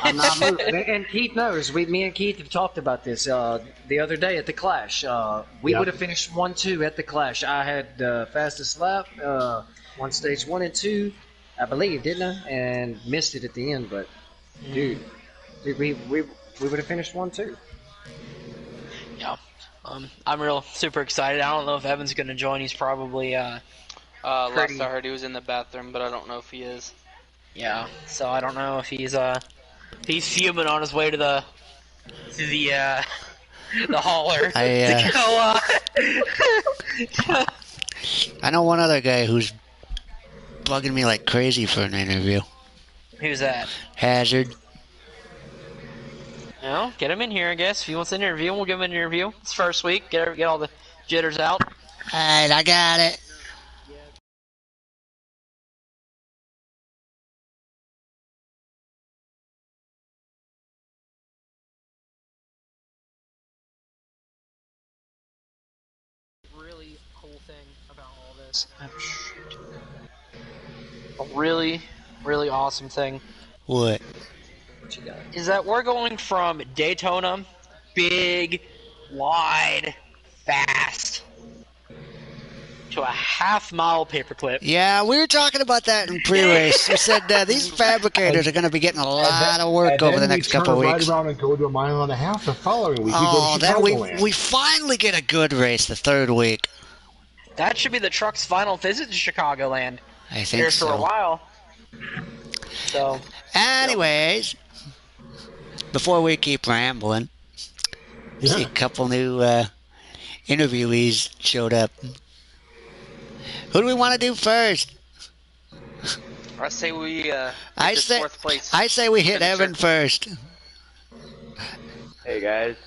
I'm not moving. And Keith knows. Me and Keith have talked about this the other day at the Clash. We would have finished 1-2 at the Clash. I had the fastest lap, won stage 1 and 2, I believe, didn't I? And missed it at the end. But dude, We would have finished 1-2. Yeah. I'm real super excited. I don't know if Evan's going to join. He's probably last I heard, he was in the bathroom, but I don't know if he is. Yeah. So I don't know if he's fuming on his way to the hauler to go. I know one other guy who's bugging me like crazy for an interview. Who's that? Hazard. Well, get him in here, I guess. If he wants an interview, we'll give him an interview. It's first week. Get all the jitters out. Alright, I got it. Really cool thing about all this. A really, really awesome thing. What? Is that we're going from Daytona, big, wide, fast, to a half-mile paperclip. Yeah, we were talking about that in pre-race. You said these fabricators are going to be getting a lot of work over the next couple of weeks. Right around and go to 1.5 miles the following week. Oh, then we finally get a good race the third week. That should be the truck's final visit to Chicagoland. I think here so. For a while. So. Anyways, before we keep rambling, see a couple new interviewees showed up. Who do we want to do first? I say we. I say fourth place. I say we hit Evan first. Hey guys.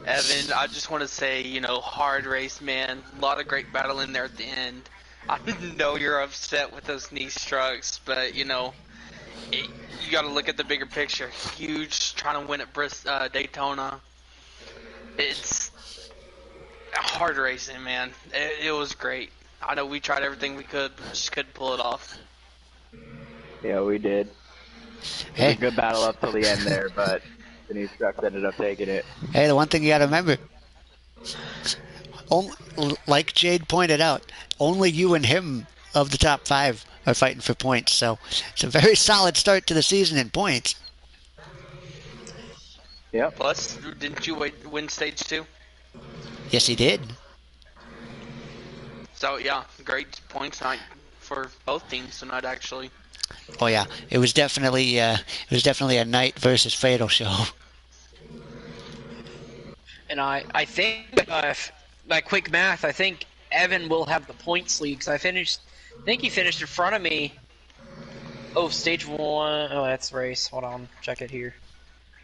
Evan, I just want to say, hard race, man. A lot of great battle in there at the end. I know you're upset with those knee strokes, but you got to look at the bigger picture. Huge, trying to win at Daytona. It's hard racing, man. It was great. I know we tried everything we could, but just couldn't pull it off. Yeah, we did. It was a good battle up till the end there, but the knee strokes ended up taking it. Hey, the one thing you got to remember, like Jade pointed out, only you and him of the top 5 are fighting for points. So it's a very solid start to the season in points. Yep. Plus, didn't you win stage 2? Yes, he did. So yeah, great points night for both teams tonight, actually. Oh yeah, it was definitely a night versus fatal show. And I think, by quick math, I think Evan will have the points lead, because I think he finished in front of me. Oh, stage 1. Oh, that's race. Hold on, check it here.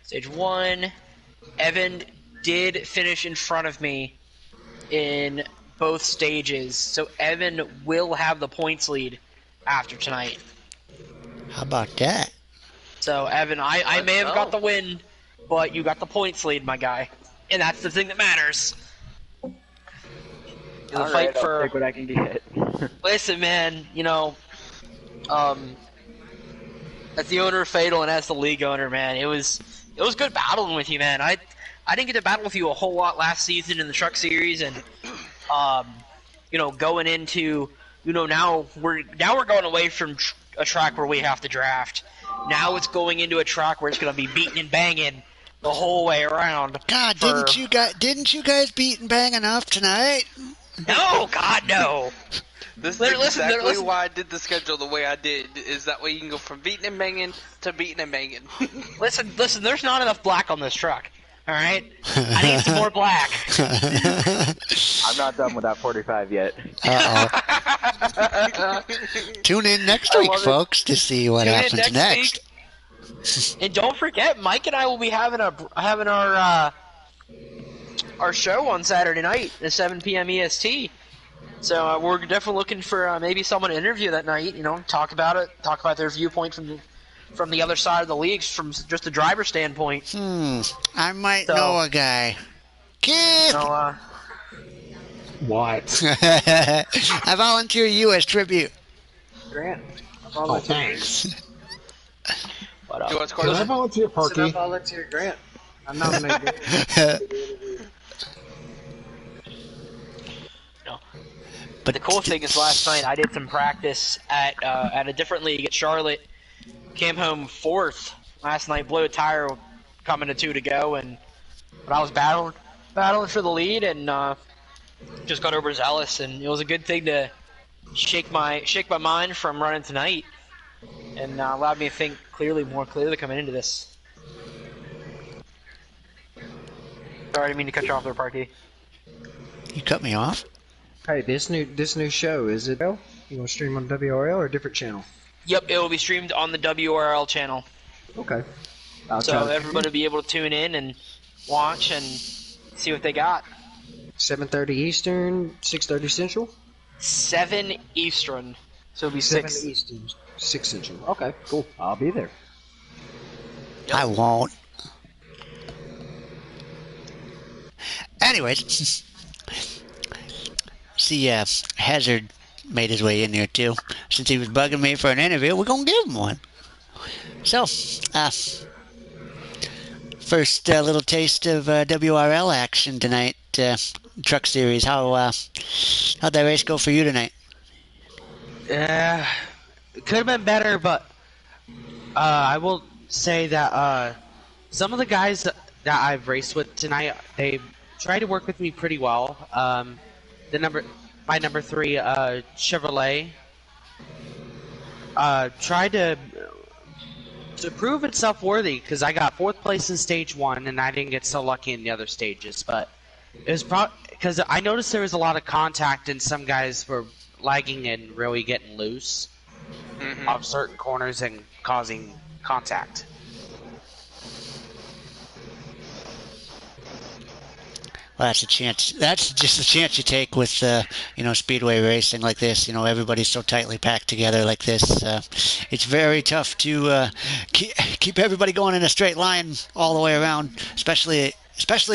Stage 1, Evan did finish in front of me in both stages, so Evan will have the points lead after tonight. How about that? So, Evan, I may have got the win, but you got the points lead, my guy. And that's the thing that matters. All right, I'll take what I can get. Listen, man, as the owner of Fatal and as the league owner, man, it was good battling with you, man. I didn't get to battle with you a whole lot last season in the Truck Series, and going into now we're going away from a track where we have to draft. Now it's going into a track where it's going to be beating and banging the whole way around. God, didn't you guys beat and bang enough tonight? No, God, no. This is exactly why I did the schedule the way I did. Is that way you can go from beating and banging to beating and banging. Listen. There's not enough black on this truck. All right, I need some more black. I'm not done with that 45 yet. Tune in next week, folks, to see what happens next. And don't forget, Mike and I will be having our show on Saturday night at 7 p.m. EST. So we're definitely looking for maybe someone to interview that night. Talk about it, talk about their viewpoint from the other side of the leagues, from just a driver standpoint. I might know a guy. Keith! What? I volunteer you as tribute. Grant. Oh, thanks. Can I volunteer, Parky? I volunteer Grant. I'm nominated. But the cool thing is, last night I did some practice at a different league at Charlotte. Came home 4th last night. Blew a tire coming to 2 to go, but I was battling for the lead, and just got overzealous, and it was a good thing to shake my mind from running tonight, and allowed me to think more clearly coming into this. Sorry, I didn't mean to cut you off there, Parky. You cut me off? Hey, this new show, is it? You want to stream on WRL or a different channel? Yep, it will be streamed on the WRL channel. Okay. So everybody will be able to tune in and watch and see what they got. 7:30 Eastern, 6:30 Central? 7 Eastern. So it'll be 6. 7 Eastern, 6 Central. Okay, cool. I'll be there. Yep. I won't. Anyways, see, Hazard made his way in here too. Since he was bugging me for an interview, we're gonna give him one. So, first little taste of WRL action tonight. Truck Series. How'd that race go for you tonight? It could have been better, but I will say that some of the guys that I've raced with tonight, they tried to work with me pretty well. My number 3 Chevrolet tried to prove itself worthy, because I got 4th place in stage 1 and I didn't get so lucky in the other stages. But it was because I noticed there was a lot of contact and some guys were lagging and really getting loose off certain corners and causing contact. Well, that's a chance. That's just a chance you take with, speedway racing like this. Everybody's so tightly packed together like this. It's very tough to keep everybody going in a straight line all the way around, especially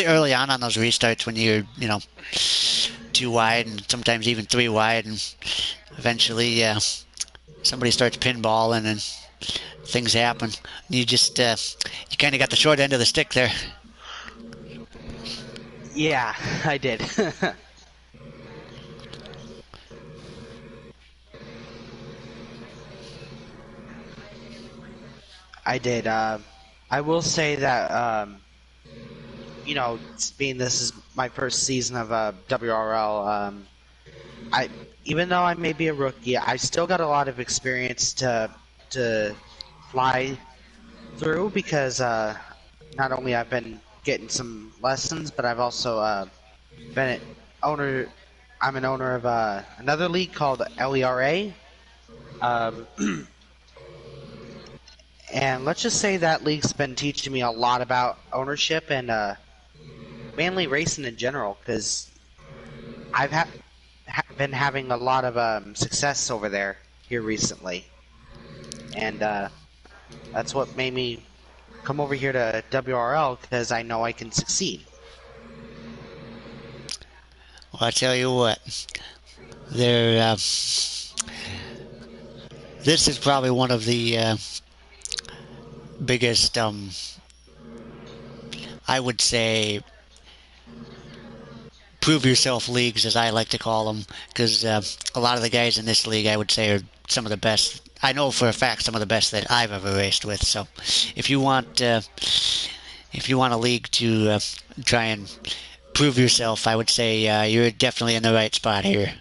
early on those restarts when you're, 2 wide and sometimes even 3 wide, and eventually somebody starts pinballing and things happen. You just you kind of got the short end of the stick there. Yeah, I did. I did. I will say that, being this is my first season of WRL, even though I may be a rookie, I still got a lot of experience to fly through, because not only I've been getting some lessons, but I've also been I'm an owner of another league called LERA, and let's just say that league's been teaching me a lot about ownership and mainly racing in general, because I've been having a lot of success over there here recently, and that's what made me come over here to WRL, because I know I can succeed. Well, I tell you what, this is probably one of the biggest, I would say, prove yourself leagues, as I like to call them, because a lot of the guys in this league, I would say, are some of the best. I know for a fact some of the best that I've ever raced with. So, if you want a league to try and prove yourself, I would say you're definitely in the right spot here,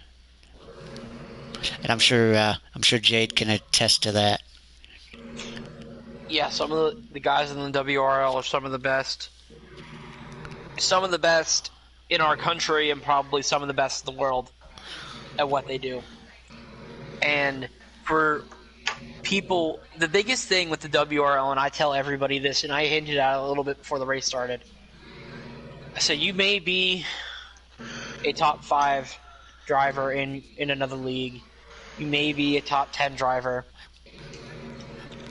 and I'm sure Jade can attest to that. Yeah, some of the guys in the WRL are some of the best in our country, and probably some of the best in the world at what they do. And for people, the biggest thing with the WRL, and I tell everybody this, and I hinted at it a little bit before the race started. So you may be a top 5 driver in another league. You may be a top 10 driver.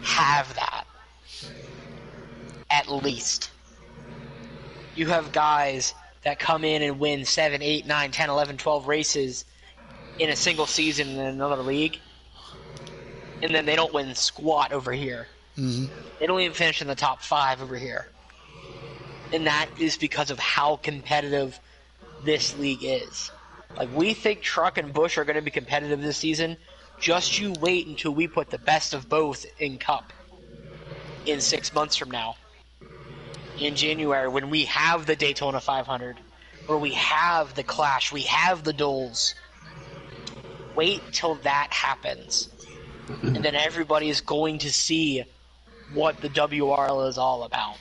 Have that. At least. You have guys that come in and win 7, 8, 9, 10, 11, 12 races in a single season in another league, and then they don't win squat over here. Mm-hmm. They don't even finish in the top 5 over here. And that is because of how competitive this league is. Like, we think Truck and Busch are going to be competitive this season. Just you wait until we put the best of both in Cup. in 6 months from now, in January, when we have the Daytona 500, or we have the Clash, we have the Duels. Wait till that happens, and then everybody is going to see what the WRL is all about.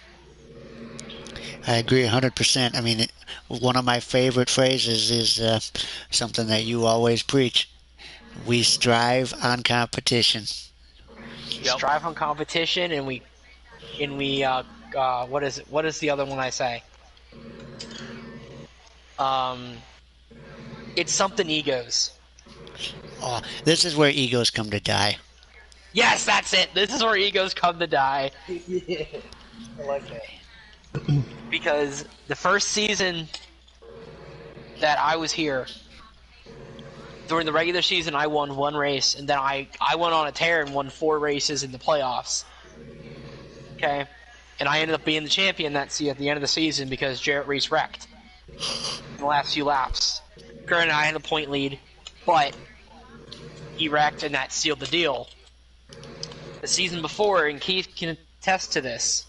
I agree 100%. I mean, one of my favorite phrases is something that you always preach. We strive on competition. Strive on competition, and we what is it? What is the other one I say? It's something egos. Oh, this is where egos come to die. Yes, that's it. This is where egos come to die. Yeah, I like that. Because the first season that I was here, during the regular season, I won 1 race, and then I went on a tear and won 4 races in the playoffs. Okay? And I ended up being the champion at the end of the season because Jarrett Reese wrecked in the last few laps. Granted, I had a point lead, but he wrecked, and that sealed the deal. The season before, and Keith can attest to this.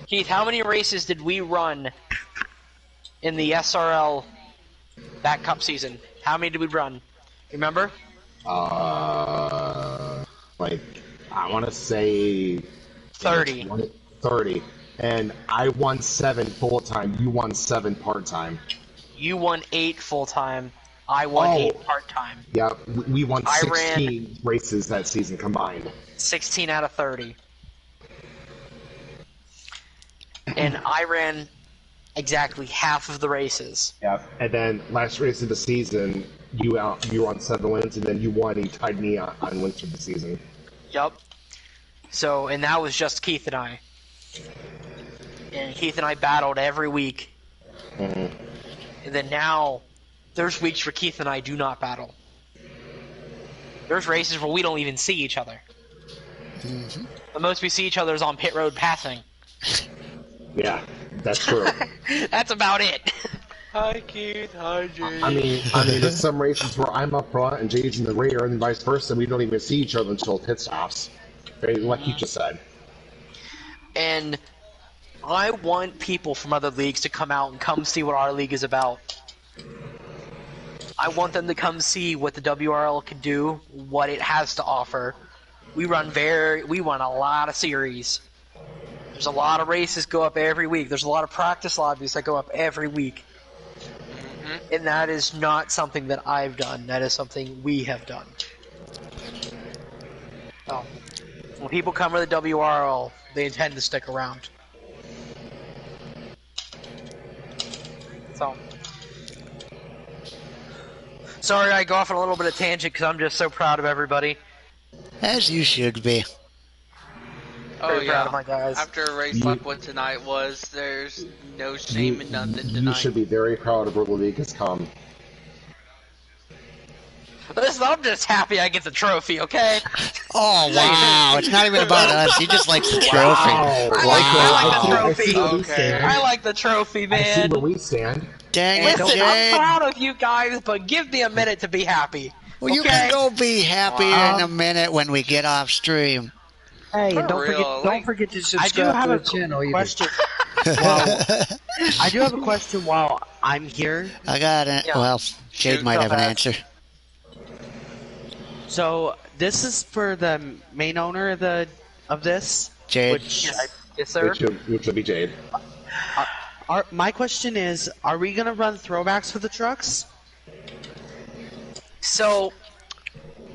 Keith, how many races did we run in the SRL that cup season? How many did we run? Remember? Like, I want to say 30. 30. And I won 7 full-time. You won 7 part-time. You won 8 full-time. I won 8 part-time. Yeah, we won I 16 races that season combined. 16 out of 30. And I ran exactly half of the races. Yeah, and then last race of the season, you were on 7 wins, and then you won and tied me on wins for the season. Yup. So, and that was just Keith and I. And Keith and I battled every week. Mm-hmm. And then now, there's weeks where Keith and I do not battle. There's races where we don't even see each other. Mm-hmm. The most we see each other is on pit road passing. Yeah, that's true. That's about it. Hi, Keith. Hi, Jade. I mean, there's some races where I'm up front and Jade's in the rear, and vice versa. We don't even see each other until pit stops. Like you just said. And I want people from other leagues to come out and come see what our league is about. I want them to come see what the WRL can do, what it has to offer. We run a lot of series. There's a lot of races go up every week. There's a lot of practice lobbies that go up every week. Mm-hmm. And that is not something that I've done. That is something we have done. So, when people come to the WRL, they intend to stick around. So, sorry I go off on a little bit of tangent because I'm just so proud of everybody. As you should be. Oh proud of my guys. After a race like what tonight was, there's no shame in nothing tonight. You should be very proud of where the league has come. Listen, I'm just happy I get the trophy, okay? Oh, wow. It's not even about us. He just likes the trophy. Wow. I like the trophy. Okay. I like the trophy, I see man. where we stand. Dang it, Listen, I'm Jade. proud of you guys, but give me a minute to be happy. Well, you can go be happier in a minute when we get off stream. Hey, For don't real, don't forget to I do subscribe have to a the channel. question. I do have a question while I'm here. I got it. Yeah. Well, Jade might go have an ahead. answer. So this is for the main owner of this. Jade. Which, Yes, sir. Which will be Jade. my question is: are we gonna run throwbacks for the trucks? So,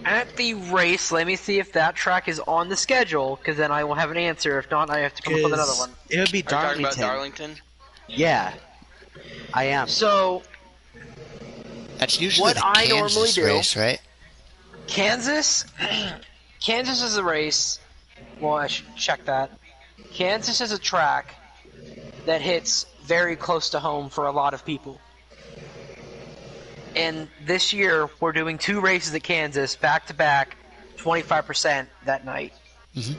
at the race, let me see if that track is on the schedule, because then I will have an answer. If not, I have to come up with another one. It would be Are you talking Darlington. about Darlington? Yeah, I am. So, That's usually what the I Kansas normally do- race, right? Kansas is a race. Well, I should check that. Kansas is a track that hits very close to home for a lot of people. And this year, we're doing 2 races at Kansas, back-to-back, 25% that night. Mm-hmm.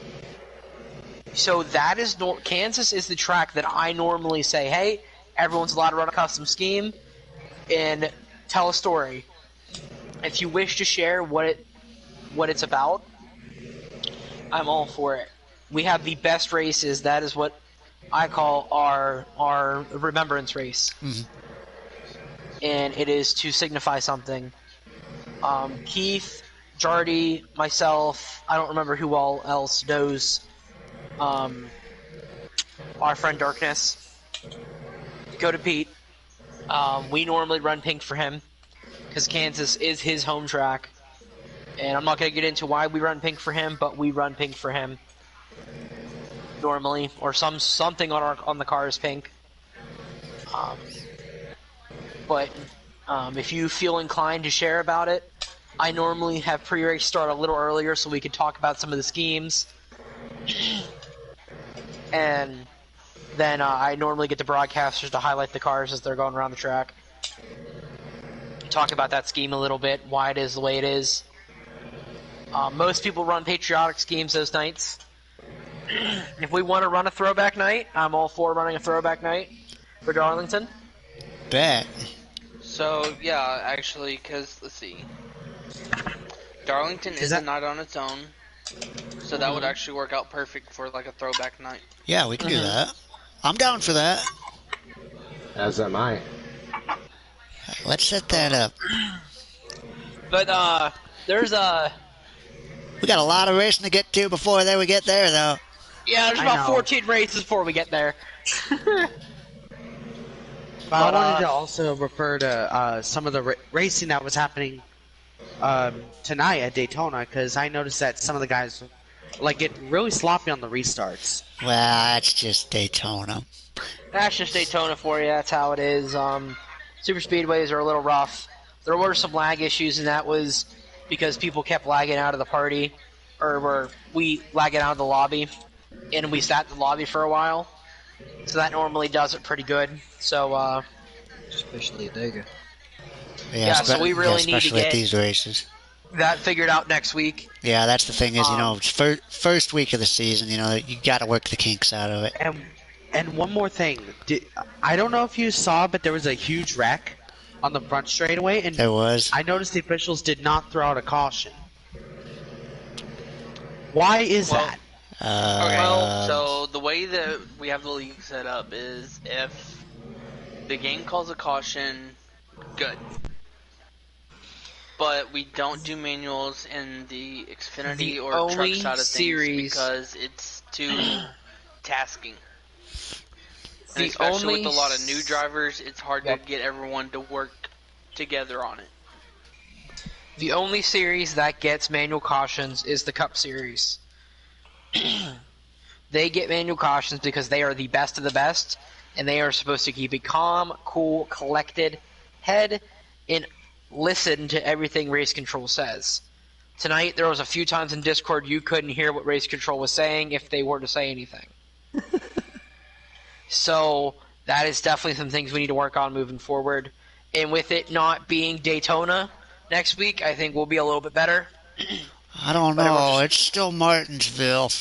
So that is Kansas is the track that I normally say, hey, everyone's allowed to run a custom scheme and tell a story. If you wish to share what it's about, I'm all for it. we have the best races. That is what I call our remembrance race, and it is to signify something. Keith, Jardy, myself, I don't remember who all else knows. Our friend Darkness. Go to Pete. We normally run pink for him because Kansas is his home track, and I'm not going to get into why we run pink for him, but we run pink for him normally, or something on the car is pink. But if you feel inclined to share about it, I normally have pre-race start a little earlier so we can talk about some of the schemes, and then I normally get the broadcasters to highlight the cars as they're going around the track. Talk about that scheme a little bit, why it is the way it is. Most people run patriotic schemes those nights. If we want to run a throwback night, I'm all for running a throwback night for Darlington. Bet. So, yeah, actually, because, let's see. Darlington is a night on its own, so that would actually work out perfect for, like, a throwback night. Yeah, we can do that. I'm down for that. As am I. Let's set that up. But, there's a... We got a lot of racing to get to before we get there, though. Yeah, there's about 14 races before we get there. But I wanted to also refer to some of the racing that was happening tonight at Daytona, because I noticed that some of the guys get really sloppy on the restarts. Well, that's just Daytona. That's just Daytona for you. That's how it is. Super speedways are a little rough. There were some lag issues, and that was because people kept lagging out of the party, or were we lagging out of the lobby, and we sat in the lobby for a while. So that normally does it pretty good. So, especially at Dega. Yeah, so we really need to especially get at these races. that figured out next week. Yeah, that's the thing is, it's first week of the season, you got to work the kinks out of it. And one more thing. I don't know if you saw, but there was a huge wreck on the front straightaway, and there was. I noticed the officials did not throw out a caution. Why is that? Okay, so the way that we have the league set up is if the game calls a caution, good. But we don't do manuals in the Xfinity or truck side of things because it's too tasking. And especially with a lot of new drivers, it's hard to get everyone to work together on it. The only series that gets manual cautions is the Cup Series. They get manual cautions because they are the best of the best, and they are supposed to keep a calm, cool, collected head and listen to everything race control says. Tonight, there was a few times in Discord you couldn't hear what race control was saying if they were to say anything. So that is definitely some things we need to work on moving forward. And with it not being Daytona next week, I think we'll be a little bit better. I don't know. It's still Martinsville.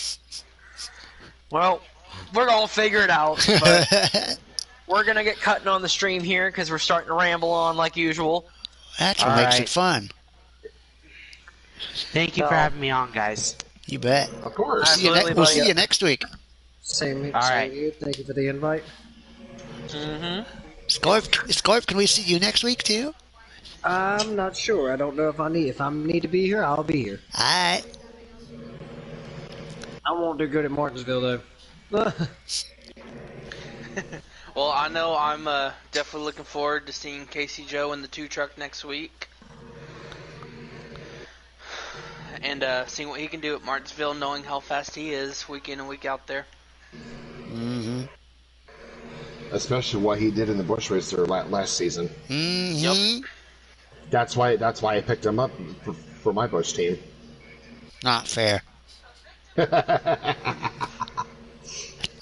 Well, we're going to figure it out. But we're going to get cutting on the stream here because we're starting to ramble on like usual. That's what makes it fun. Thank you for having me on, guys. You bet. Of course. We'll see you next week. Same All right. you. Thank you for the invite. Scorp, can we see you next week too? I'm not sure. I don't know if I need to be here. I'll be here. Alright. I won't do good at Martinsville though. Well, I know I'm definitely looking forward to seeing Casey Joe in the 2-truck next week. And seeing what he can do at Martinsville, knowing how fast he is week in and week out there. Especially what he did in the Busch race there last season. Yep. That's why I picked him up for my Busch team. Not fair.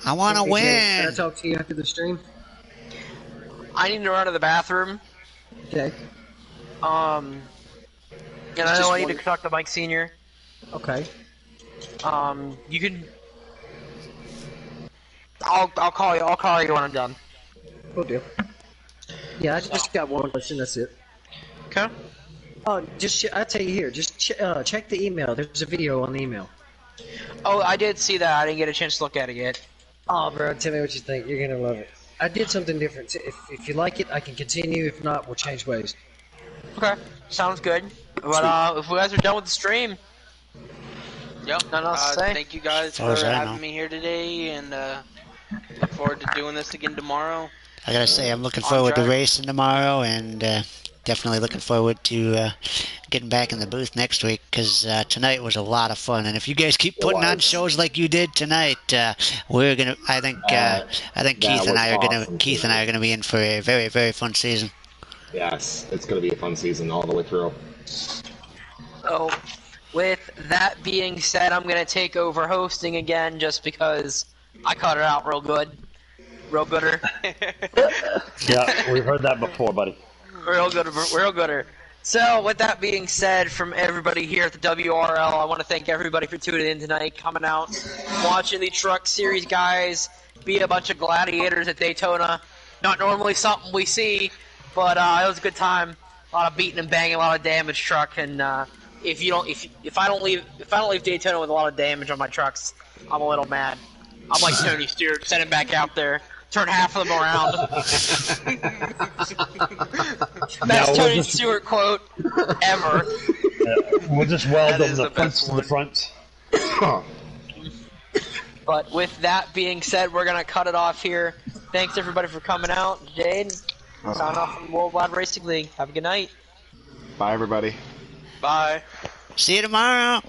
I want to win. Can I talk to you after the stream? I need to run to the bathroom. Okay. And I know I need to talk to Mike Sr. Okay. You can... I'll call you. I'll call you when I'm done. Cool deal. Yeah, I just got one question. That's it. Okay. Oh, I tell you here. Just check the email. There's a video on the email. Oh, I did see that. I didn't get a chance to look at it yet. Oh, bro, tell me what you think. You're gonna love it. I did something different. If you like it, I can continue. If not, we'll change ways. Okay, sounds good. But if you guys are done with the stream, Yep. nothing else to say. Thank you guys far as for I having know. me here today, and look forward to doing this again tomorrow. I gotta say, I'm looking On forward to track. racing tomorrow, and definitely looking forward to getting back in the booth next week because tonight was a lot of fun. And if you guys keep putting on shows like you did tonight, we're gonna. I think Keith and was I are gonna. awesome Keith and I are gonna be in for a very, very fun season. Yes, it's going to be a fun season all the way through. So, with that being said, I'm gonna take over hosting again just because I cut it out real good, real gooder, Yeah, we've heard that before, buddy. real gooder. So, with that being said, from everybody here at the WRL, I want to thank everybody for tuning in tonight, coming out, watching the Truck Series guys be a bunch of gladiators at Daytona. Not normally something we see, but it was a good time. A lot of beating and banging, a lot of damage truck, and if I don't leave Daytona with a lot of damage on my trucks, I'm a little mad. I'm like Tony Stewart, send him back out there, turn half of them around. Best Tony Stewart quote ever. We'll just weld That them is the the fronts best to the front. But with that being said, we're gonna cut it off here. Thanks everybody for coming out. Jade, sign off from Worldwide Racing League. Have a good night. Bye, everybody. Bye. See you tomorrow.